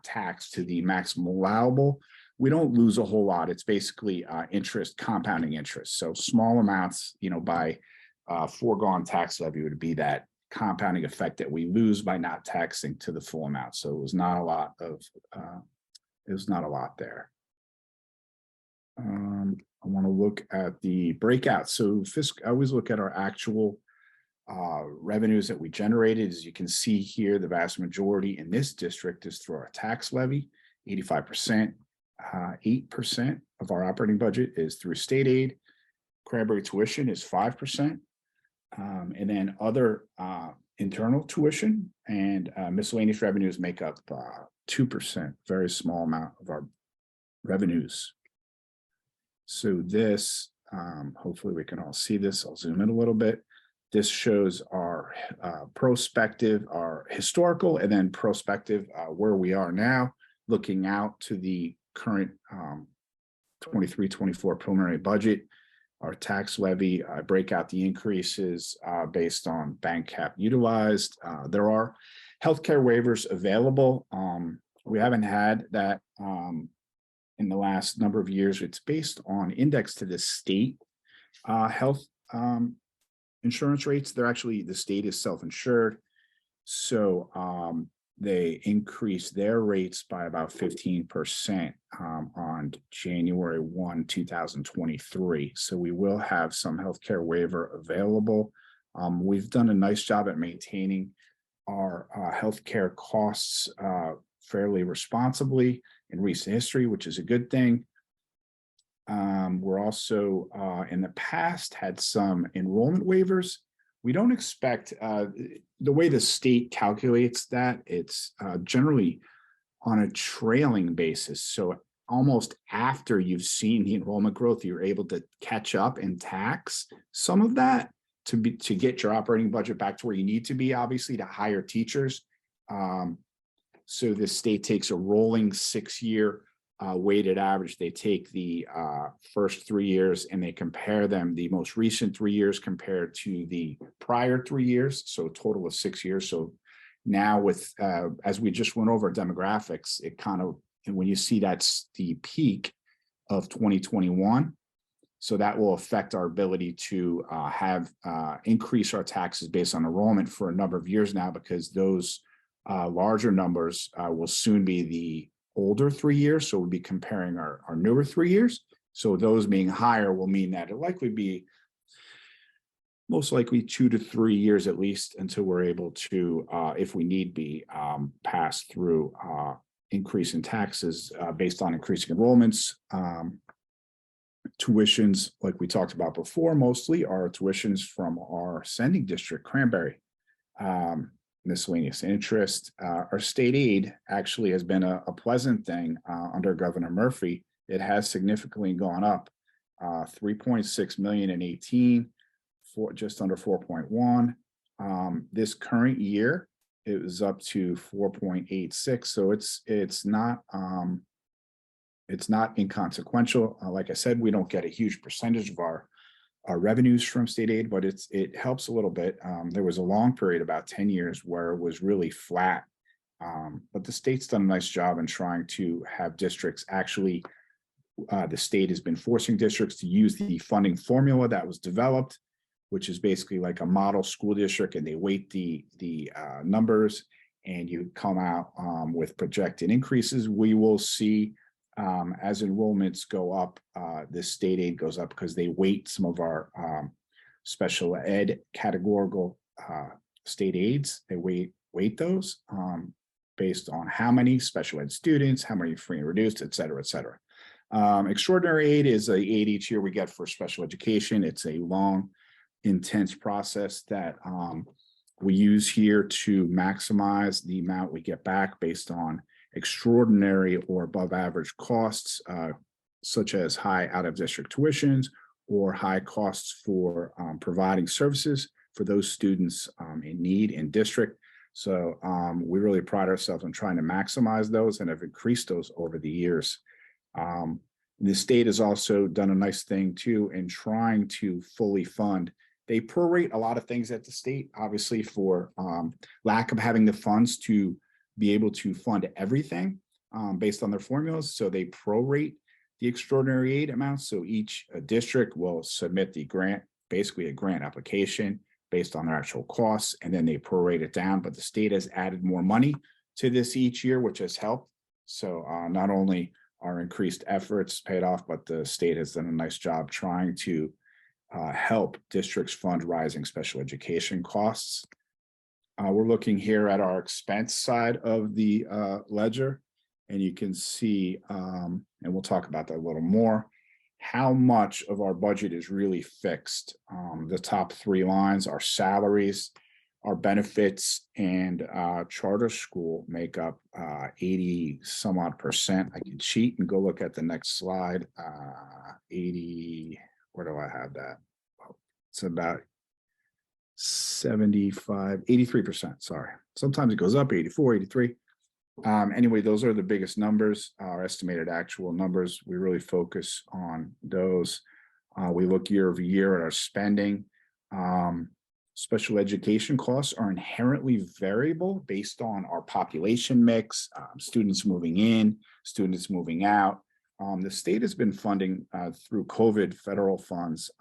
tax to the maximum allowable, we don't lose a whole lot. It's basically interest, compounding interest. So small amounts, by foregone tax levy would be that compounding effect that we lose by not taxing to the full amount. So it was not a lot there. I want to look at the breakout. So I always look at our actual revenues that we generated. As you can see here, the vast majority in this district is through our tax levy, 85%. 8% of our operating budget is through state aid. Cranberry tuition is 5%. And then other internal tuition and miscellaneous revenues make up 2%, very small amount of our revenues. So this, hopefully we can all see this. I'll zoom in a little bit. This shows our prospective, our historical, and then prospective where we are now, looking out to the current 23-24 preliminary budget. Our tax levy, I break out the increases based on bank cap utilized. There are healthcare waivers available. We haven't had that in the last number of years. It's based on index to the state health insurance rates. They're actually, the state is self-insured. So they increased their rates by about 15% on January 1, 2023. So we will have some healthcare waiver available. We've done a nice job at maintaining our healthcare costs fairly responsibly in recent history, which is a good thing. We're also in the past had some enrollment waivers. We don't expect the way the state calculates that, it's generally on a trailing basis. So almost after you've seen the enrollment growth, you're able to catch up and tax some of that to get your operating budget back to where you need to be, obviously, to hire teachers. So the state takes a rolling 6-year weighted average. They take the first 3 years and they compare them, the most recent 3 years compared to the prior 3 years. So a total of 6 years. So now with, as we just went over demographics, it kind of, and when you see that's the peak of 2021, so that will affect our ability to increase our taxes based on enrollment for a number of years now, because those larger numbers will soon be the older 3 years. So we'll be comparing our newer 3 years. So those being higher will mean that it'll likely be most likely 2 to 3 years at least until we're able to, if we need be, pass through increase in taxes based on increasing enrollments. Tuitions, like we talked about before, mostly are tuitions from our sending district, Cranberry. miscellaneous interest. Our state aid actually has been a pleasant thing under Governor Murphy. It has significantly gone up, 3.6 million in 18, for just under 4.1. This current year, it was up to 4.86. So it's not inconsequential. Like I said, we don't get a huge percentage of our revenues from state aid, but it helps a little bit. There was a long period, about 10 years, where it was really flat. But the state's done a nice job in trying to have districts actually, the state has been forcing districts to use the funding formula that was developed, which is basically like a model school district, and they weight the numbers, and you come out with projected increases. We will see as enrollments go up, the state aid goes up because they weight some of our special ed categorical state aids. They weight those based on how many special ed students, how many free and reduced, et cetera, et cetera. Extraordinary aid is the aid each year we get for special education. It's a long, intense process that we use here to maximize the amount we get back based on extraordinary or above average costs, such as high out of district tuitions or high costs for providing services for those students in need in district. So we really pride ourselves on trying to maximize those and have increased those over the years. The state has also done a nice thing too in trying to fully fund. They prorate a lot of things at the state, obviously, for lack of having the funds to be able to fund everything based on their formulas. So they prorate the extraordinary aid amounts. So each district will submit the grant, basically a grant application based on their actual costs, and then they prorate it down. But the state has added more money to this each year, which has helped. So not only our increased efforts paid off, but the state has done a nice job trying to help districts fund rising special education costs. We're looking here at our expense side of the ledger, and you can see, and we'll talk about that a little more, how much of our budget is really fixed. The top three lines are salaries, our benefits, and charter school make up 80 some odd percent. I can cheat and go look at the next slide. 80, where do I have that? It's about 83%, sorry. Sometimes it goes up 84, 83. Anyway, those are the biggest numbers, our estimated actual numbers. We really focus on those. We look year over year at our spending. Special education costs are inherently variable based on our population mix, students moving in, students moving out. The state has been funding through COVID federal funds.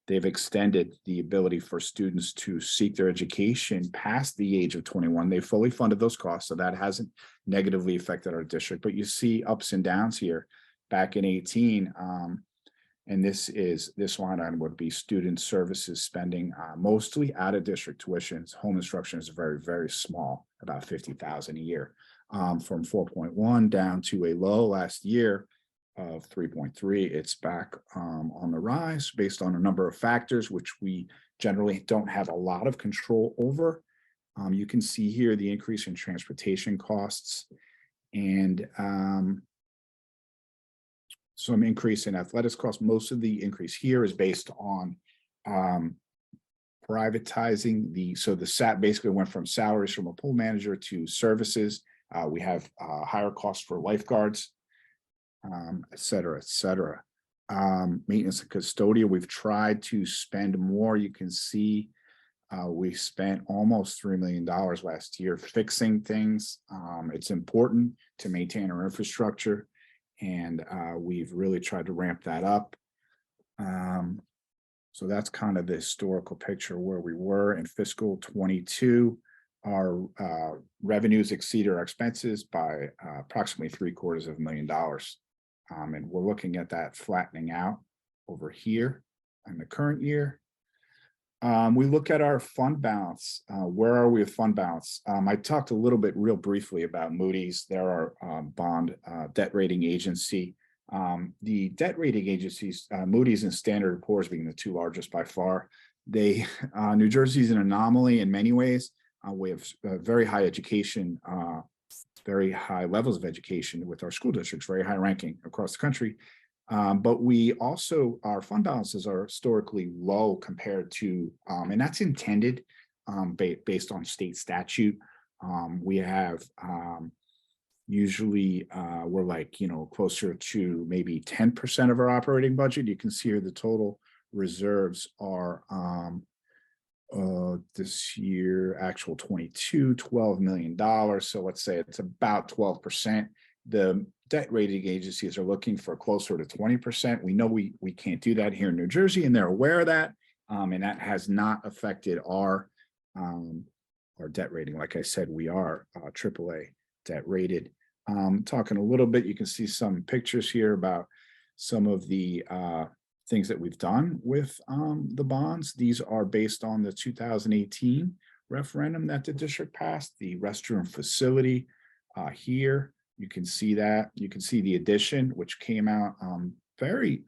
They've extended the ability for students to seek their education past the age of 21. They fully funded those costs, so that hasn't negatively affected our district. But you see ups and downs here. Back in 18, and this line item would be student services spending, mostly out of district tuitions. Home instruction is very, very small, about 50,000 a year, from 4.1 down to a low last year of 3.3. It's back on the rise based on a number of factors, which we generally don't have a lot of control over. You can see here the increase in transportation costs and some increase in athletics costs. Most of the increase here is based on privatizing so the SAT basically went from salaries from a pool manager to services. We have higher costs for lifeguards, et cetera, et cetera. Maintenance and custodial, we've tried to spend more. You can see we spent almost $3 million last year fixing things. It's important to maintain our infrastructure, and we've really tried to ramp that up. So that's kind of the historical picture where we were in fiscal 22. Our revenues exceeded our expenses by approximately $750,000. And we're looking at that flattening out over here in the current year. We look at our fund balance. Where are we with fund balance? I talked a little bit real briefly about Moody's. They're our bond debt rating agency. The debt rating agencies, Moody's and Standard & Poor's being the two largest by far. New Jersey's an anomaly in many ways. We have very high education, very high levels of education with our school districts, very high ranking across the country. But we also, our fund balances are historically low compared to, and that's intended based on state statute. We have usually we're like, closer to maybe 10% of our operating budget. You can see here the total reserves are this year, actual 22, $12 million. So let's say it's about 12%. The debt rating agencies are looking for closer to 20%. We know we can't do that here in New Jersey, and they're aware of that. And that has not affected our debt rating. Like I said, we are AAA debt rated. Talking a little bit, you can see some pictures here about some of the things that we've done with the bonds. These are based on the 2018 referendum that the district passed, the restroom facility here. You can see that. You can see the addition, which came out very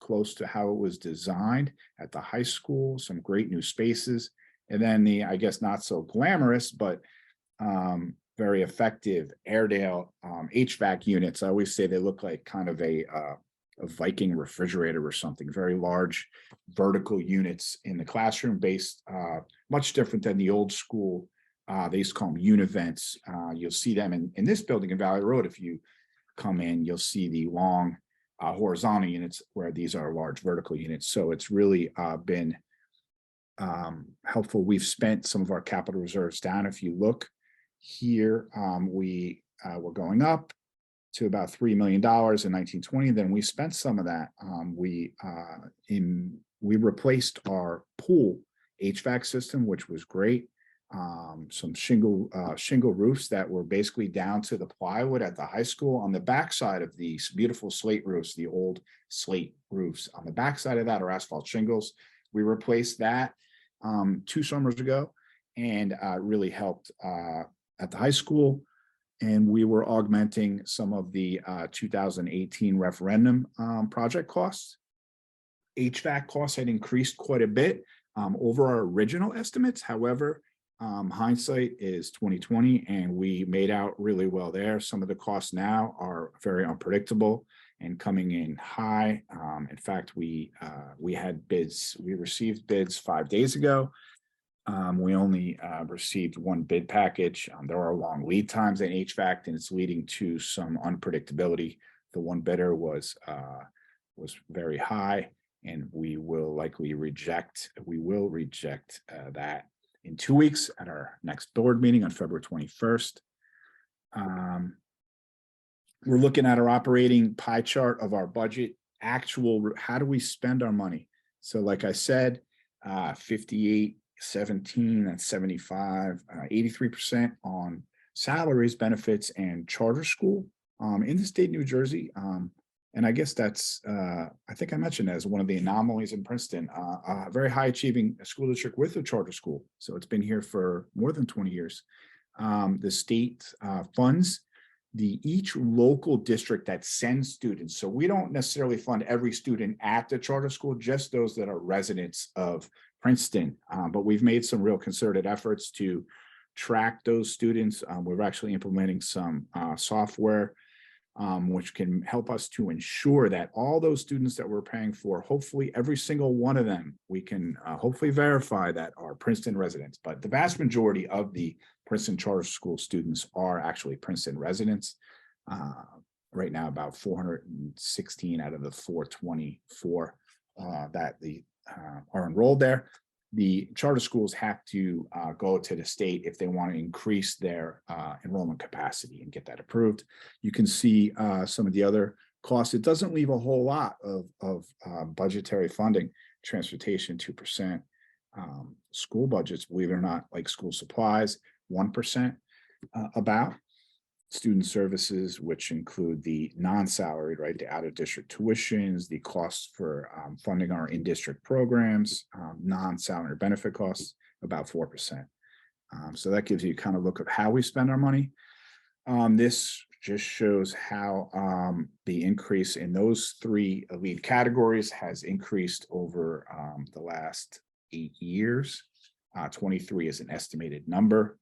close to how it was designed at the high school, some great new spaces. And then the, I guess, not so glamorous, but very effective Airedale HVAC units. I always say they look like kind of a Viking refrigerator or something, very large vertical units in the classroom based, much different than the old school. They used to call them univents. You'll see them in this building in Valley Road. If you come in, you'll see the long horizontal units where these are large vertical units. So it's really been helpful. We've spent some of our capital reserves down. If you look here, we were going up to about $3 million in 1920. Then we spent some of that. We replaced our pool HVAC system, which was great. Some shingle roofs that were basically down to the plywood at the high school. On the backside of these beautiful slate roofs, the old slate roofs, on the backside of that are asphalt shingles. We replaced that 2 summers ago, and really helped at the high school. And we were augmenting some of the 2018 referendum project costs. HVAC costs had increased quite a bit over our original estimates. However, hindsight is 2020, and we made out really well there. Some of the costs now are very unpredictable and coming in high. In fact, we had bids. We received bids 5 days ago. We only received 1 bid package. There are long lead times in HVAC, and it's leading to some unpredictability. The one bidder was very high, and we will likely reject. We will reject that in 2 weeks at our next board meeting on February 21st. We're looking at our operating pie chart of our budget. Actual, how do we spend our money? So, like I said, 58. 17 and 75, 83% on salaries, benefits, and charter school in the state of New Jersey. And I guess that's, I think I mentioned as one of the anomalies in Princeton, a very high achieving school district with a charter school. So it's been here for more than 20 years. The state funds each local district that sends students. So we don't necessarily fund every student at the charter school, just those that are residents of Princeton. But we've made some real concerted efforts to track those students. We're actually implementing some software which can help us to ensure that all those students that we're paying for, hopefully every single one of them, we can hopefully verify that are Princeton residents. But the vast majority of the Princeton Charter School students are actually Princeton residents. Right now, about 416 out of the 424 that are enrolled there. The charter schools have to go to the state if they want to increase their enrollment capacity and get that approved. You can see some of the other costs. It doesn't leave a whole lot of budgetary funding. Transportation, 2%. School budgets, believe it or not, like school supplies, 1%. About student services, which include the non-salaried, right, the out-of-district tuitions, the costs for funding our in-district programs, non-salary benefit costs, about 4%. So that gives you kind of a look at how we spend our money. This just shows how the increase in those 3 lead categories has increased over the last 8 years. 23 is an estimated number.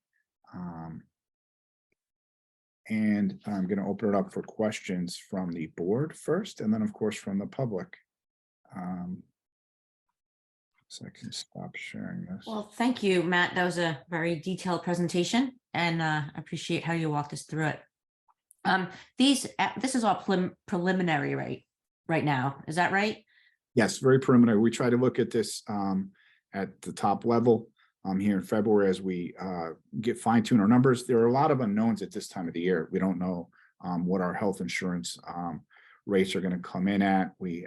And I'm going to open it up for questions from the board first, and then of course from the public. So I can stop sharing this. Well, thank you, Matt. That was a very detailed presentation, and I appreciate how you walked us through it. This is all preliminary right now. Is that right? Yes, very preliminary. We try to look at this at the top level here in February as we get fine tune our numbers. There are a lot of unknowns at this time of the year. We don't know what our health insurance rates are going to come in at. We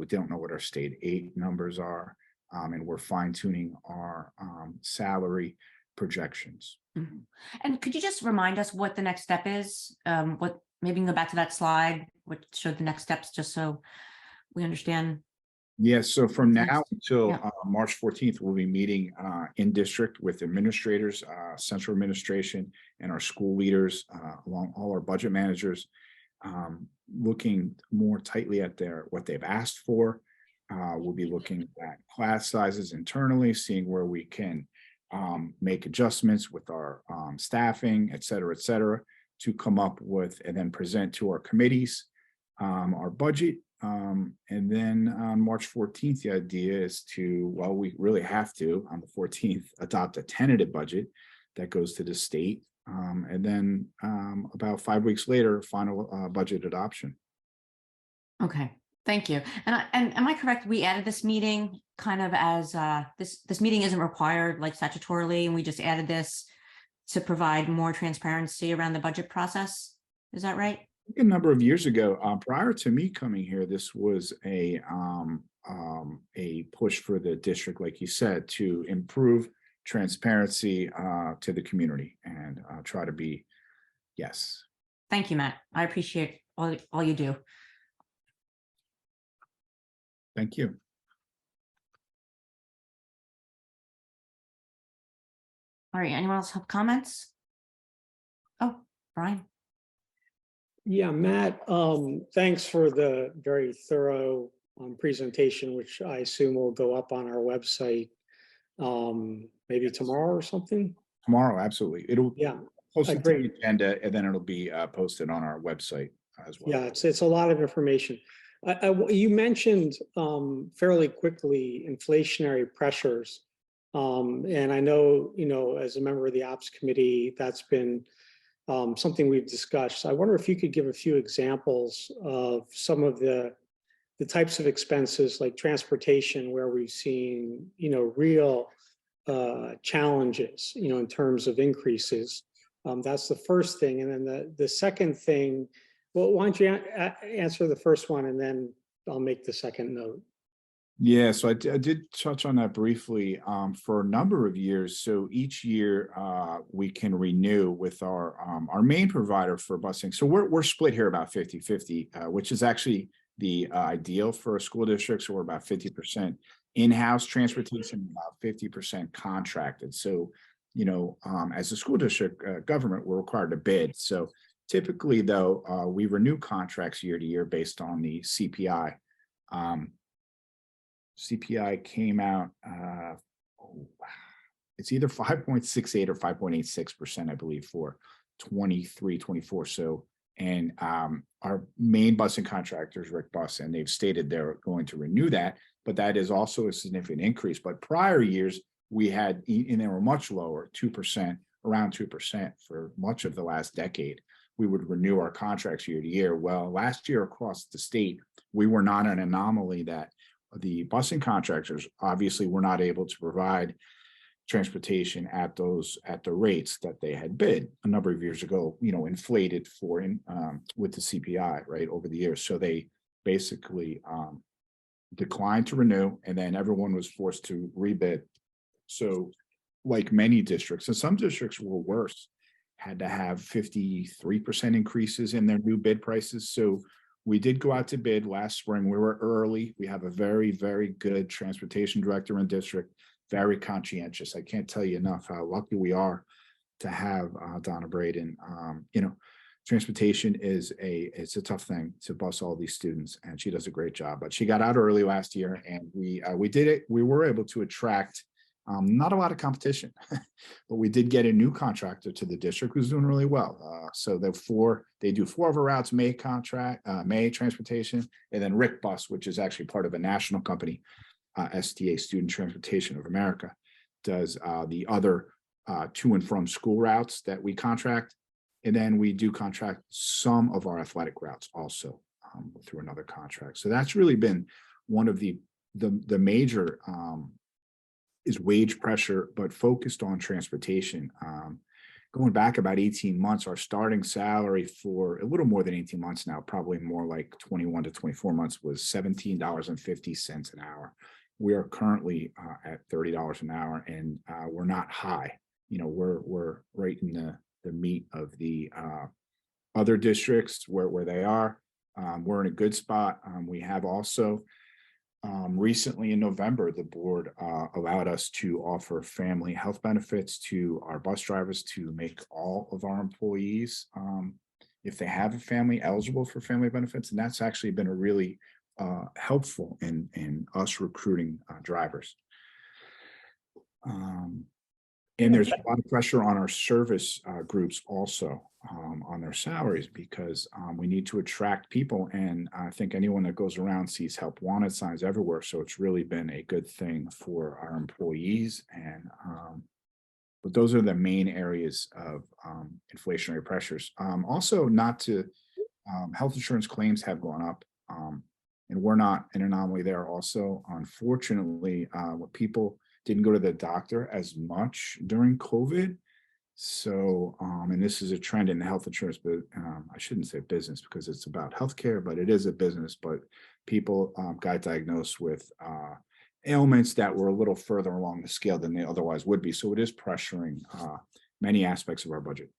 don't know what our state aid numbers are, and we're fine tuning our salary projections. Mm-hmm. And could you just remind us what the next step is? Maybe you can go back to that slide, which showed the next steps, just so we understand. Yes, so from now until Yeah. March 14th, we'll be meeting in district with administrators, central administration, and our school leaders, along all our budget managers, looking more tightly at what they've asked for. We'll be looking at class sizes internally, seeing where we can make adjustments with our staffing, et cetera, to come up with and then present to our committees our budget. And then on March 14th, the idea is well, we really have to, on the 14th, adopt a tentative budget that goes to the state. And then about 5 weeks later, final budget adoption. Okay, thank you. And am I correct? We added this meeting kind of as this meeting isn't required like statutorily, and we just added this to provide more transparency around the budget process. Is that right? A number of years ago, prior to me coming here, this was a push for the district, like you said, to improve transparency to the community and try to be, yes. Thank you, Matt. I appreciate all you do. Thank you. All right, anyone else have comments? Oh, Brian. Yeah, Matt, thanks for the very thorough presentation, which I assume will go up on our website maybe tomorrow or something. Tomorrow, absolutely. It'll post it to great. the agenda, and then it'll be posted on our website as well. Yeah, it's a lot of information. You mentioned fairly quickly inflationary pressures. And I know, as a member of the ops committee, that's been something we've discussed. I wonder if you could give a few examples of some of the types of expenses like transportation where we've seen, real challenges, in terms of increases. That's the first thing. And then the second thing, well, why don't you answer the first one and then I'll make the second note. Yeah, so I did touch on that briefly for a number of years. So each year we can renew with our main provider for busing. So we're split here about 50-50, which is actually the ideal for a school district. So we're about 50% in-house transportation, about 50% contracted. So, as a school district government, we're required to bid. So typically, though, we renew contracts year to year based on the CPI. CPI came out, it's either 5.68 or 5.86%, I believe, for 23-24. So, and our main busing contractor is Rick Bus, and they've stated they're going to renew that, but that is also a significant increase. But prior years, we had, and they were much lower, 2%, around 2% for much of the last decade. We would renew our contracts year to year. Well, last year across the state, we were not an anomaly that the busing contractors obviously were not able to provide transportation at the rates that they had bid a number of years ago, inflated with the CPI, right, over the years. So they basically declined to renew, and then everyone was forced to rebid. So like many districts, and some districts were worse, had to have 53% increases in their new bid prices. So we did go out to bid last spring. We were early. We have a very, very good transportation director in district, very conscientious. I can't tell you enough how lucky we are to have Donna Braden. Transportation it's a tough thing to bus all these students, and she does a great job. But she got out early last year, and we did it. We were able to attract Not a lot of competition, but we did get a new contractor to the district who's doing really well. So they do 4 of our routes, May Transportation, and then Rick Bus, which is actually part of a national company, STA, Student Transportation of America, does the other to and from school routes that we contract. And then we do contract some of our athletic routes also through another contract. So that's really been one of the major is wage pressure, but focused on transportation. Going back about 18 months, our starting salary for a little more than 18 months now, probably more like 21 to 24 months, was $17.50 an hour. We are currently at $30 an hour, and we're not high. You know, we're right in the meat of the other districts where they are. We're in a good spot. We have also recently in November, the board allowed us to offer family health benefits to our bus drivers to make all of our employees, if they have a family, eligible for family benefits. And that's actually been a really helpful in us recruiting drivers. And there's a lot of pressure on our service groups also on their salaries, because we need to attract people. And I think anyone that goes around sees help wanted signs everywhere. So it's really been a good thing for our employees. And but those are the main areas of inflationary pressures. Also, health insurance claims have gone up. And we're not an anomaly there also. Unfortunately, what people didn't go to the doctor as much during COVID. So, and this is a trend in the health insurance, but I shouldn't say business because it's about healthcare, but it is a business. But people got diagnosed with ailments that were a little further along the scale than they otherwise would be. So it is pressuring many aspects of our budget.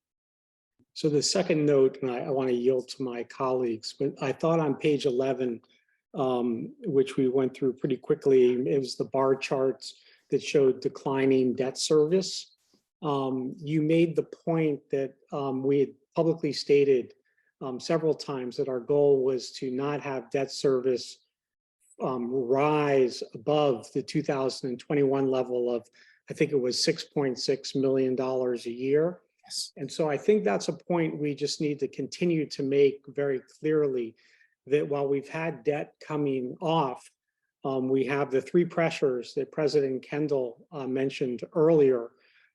So the second note, and I want to yield to my colleagues, but I thought on page 11, which we went through pretty quickly, it was the bar charts that showed declining debt service. You made the point that we had publicly stated several times that our goal was to not have debt service rise above the 2021 level of, I think it was $6.6 million a year. Yes. And so I think that's a point we just need to continue to make very clearly, that while we've had debt coming off, we have the 3 pressures that President Kendall mentioned earlier,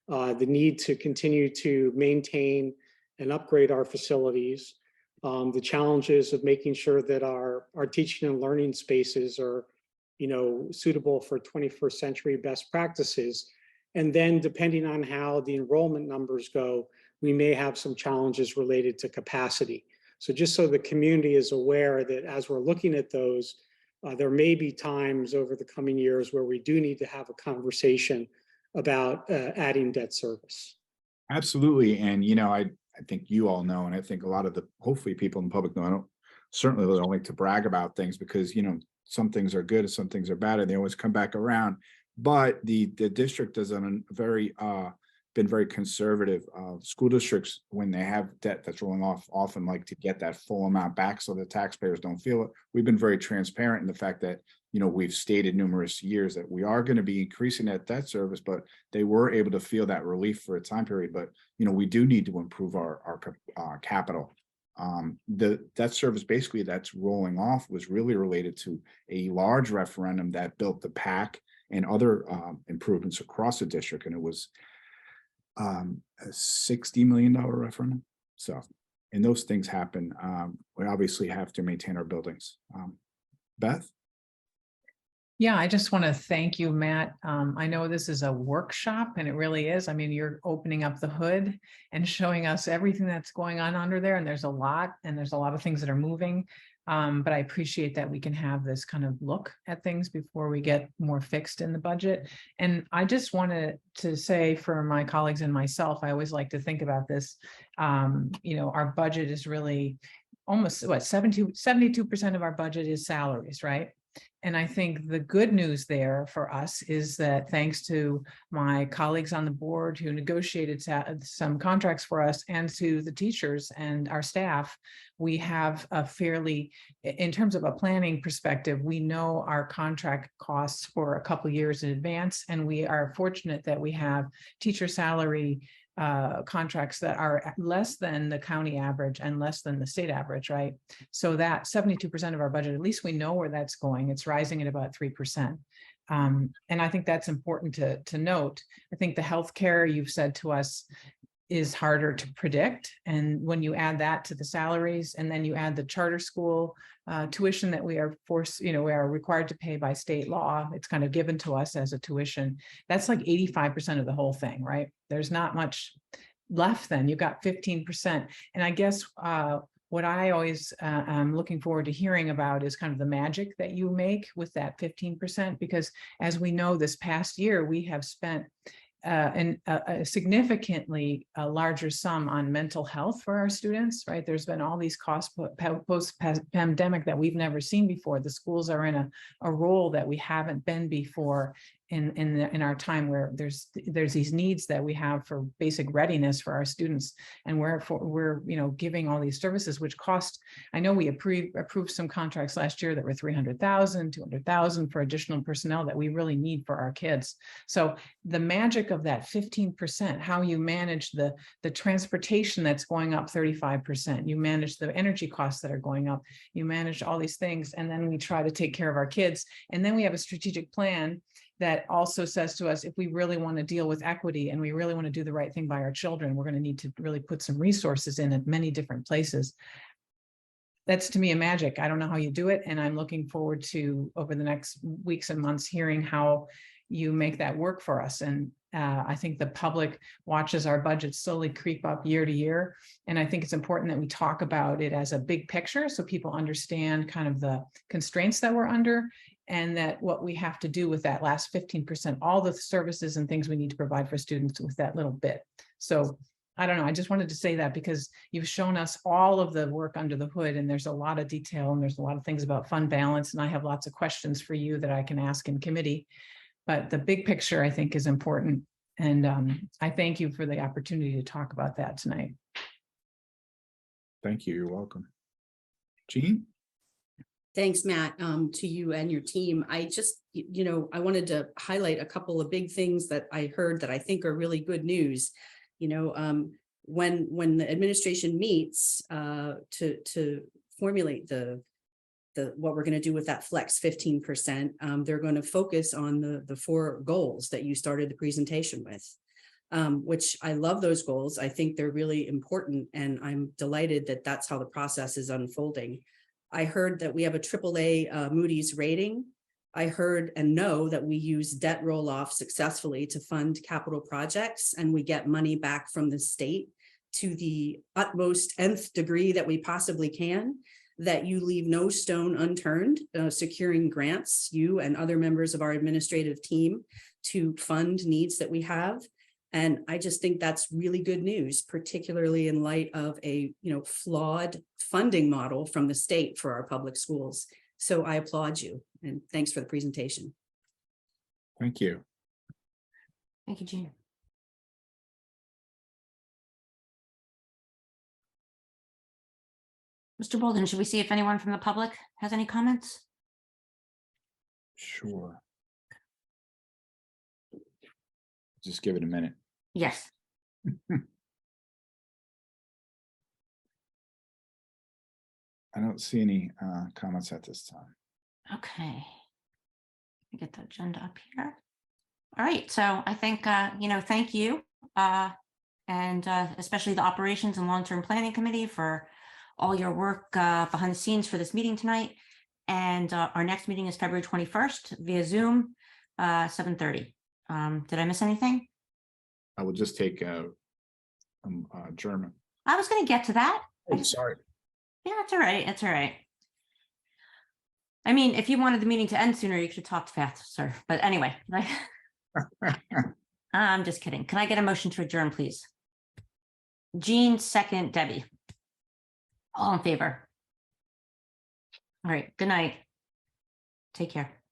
the need to continue to maintain and upgrade our facilities, the challenges of making sure that our teaching and learning spaces are, suitable for 21st century best practices. And then depending on how the enrollment numbers go, we may have some challenges related to capacity. So just so the community is aware that as we're looking at those, there may be times over the coming years where we do need to have a conversation about adding debt service. Absolutely. And, I think you all know, and I think a lot of hopefully people in the public know, certainly they don't like to brag about things because, some things are good and some things are bad and they always come back around. But the district has been very conservative. School districts, when they have debt that's rolling off, often like to get that full amount back so the taxpayers don't feel it. We've been very transparent in the fact that, we've stated numerous years that we are going to be increasing that debt service, but they were able to feel that relief for a time period. But, we do need to improve our capital. The debt service basically that's rolling off was really related to a large referendum that built the PAC and other improvements across the district. And it was a $60 million referendum. So, and those things happen. We obviously have to maintain our buildings. Beth? Yeah, I just want to thank you, Matt. I know this is a workshop and it really is. I mean, you're opening up the hood and showing us everything that's going on under there. And there's a lot of things that are moving. But I appreciate that we can have this kind of look at things before we get more fixed in the budget. And I just wanted to say for my colleagues and myself, I always like to think about this. Our budget is really almost 72% of our budget is salaries, right? And I think the good news there for us is that thanks to my colleagues on the board who negotiated some contracts for us and to the teachers and our staff, we have a fairly, in terms of a planning perspective, we know our contract costs for a couple years in advance, and we are fortunate that we have teacher salary contracts that are less than the county average and less than the state average, right? So that 72% of our budget, at least we know where that's going. It's rising at about 3%. And I think that's important to note. I think the healthcare you've said to us is harder to predict. And when you add that to the salaries, and then you add the charter school tuition that we are forced, we are required to pay by state law, it's kind of given to us as a tuition. That's like 85% of the whole thing, right? There's not much left then. You've got 15%. And I guess what I always am looking forward to hearing about is kind of the magic that you make with that 15%, because as we know, this past year, we have spent a significantly larger sum on mental health for our students, right? There's been all these costs post-pandemic that we've never seen before. The schools are in a role that we haven't been before in our time, where there's these needs that we have for basic readiness for our students, and we're giving all these services which cost. I know we approved some contracts last year that were $300,000, $200,000 for additional personnel that we really need for our kids. So the magic of that 15%, how you manage the transportation that's going up 35%, you manage the energy costs that are going up, you manage all these things, and then we try to take care of our kids, and then we have a strategic plan that also says to us, if we really want to deal with equity and we really want to do the right thing by our children, we're going to need to really put some resources in at many different places. That's, to me, a magic. I don't know how you do it, and I'm looking forward to, over the next weeks and months, hearing how you make that work for us. And I think the public watches our budget slowly creep up year to year. And I think it's important that we talk about it as a big picture so people understand kind of the constraints that we're under, and that what we have to do with that last 15%, all the services and things we need to provide for students with that little bit. So I don't know, I just wanted to say that because you've shown us all of the work under the hood, and there's a lot of detail, and there's a lot of things about fund balance, and I have lots of questions for you that I can ask in committee. But the big picture, I think, is important. And I thank you for the opportunity to talk about that tonight. Thank you. You're welcome. Jean? Thanks, Matt, to you and your team. I just, I wanted to highlight a couple of big things that I heard that I think are really good news. When the administration meets to formulate what we're going to do with that flex 15%, they're going to focus on the 4 goals that you started the presentation with, which I love those goals. I think they're really important, and I'm delighted that that's how the process is unfolding. I heard that we have a AAA Moody's rating. I heard and know that we use debt roll-off successfully to fund capital projects, and we get money back from the state to the utmost nth degree that we possibly can, that you leave no stone unturned, securing grants, you and other members of our administrative team, to fund needs that we have. And I just think that's really good news, particularly in light of a flawed funding model from the state for our public schools. So I applaud you, and thanks for the presentation. Thank you. Thank you, Jean. Mr. Bolden, should we see if anyone from the public has any comments? Sure. Just give it a minute. Yes. I don't see any comments at this time. Okay. Let me get the agenda up here. All right. So I think, thank you. And especially the Operations and Long-Term Planning Committee for all your work behind the scenes for this meeting tonight. And our next meeting is February 21st via Zoom, 7:30. Did I miss anything? I will just take German. I was going to get to that. Oh, sorry. Yeah, it's all right. It's all right. I mean, if you wanted the meeting to end sooner, you could have talked faster. But anyway, I'm just kidding. Can I get a motion to adjourn, please? Jean, second, Debbie. All in favor? All right. Good night. Take care.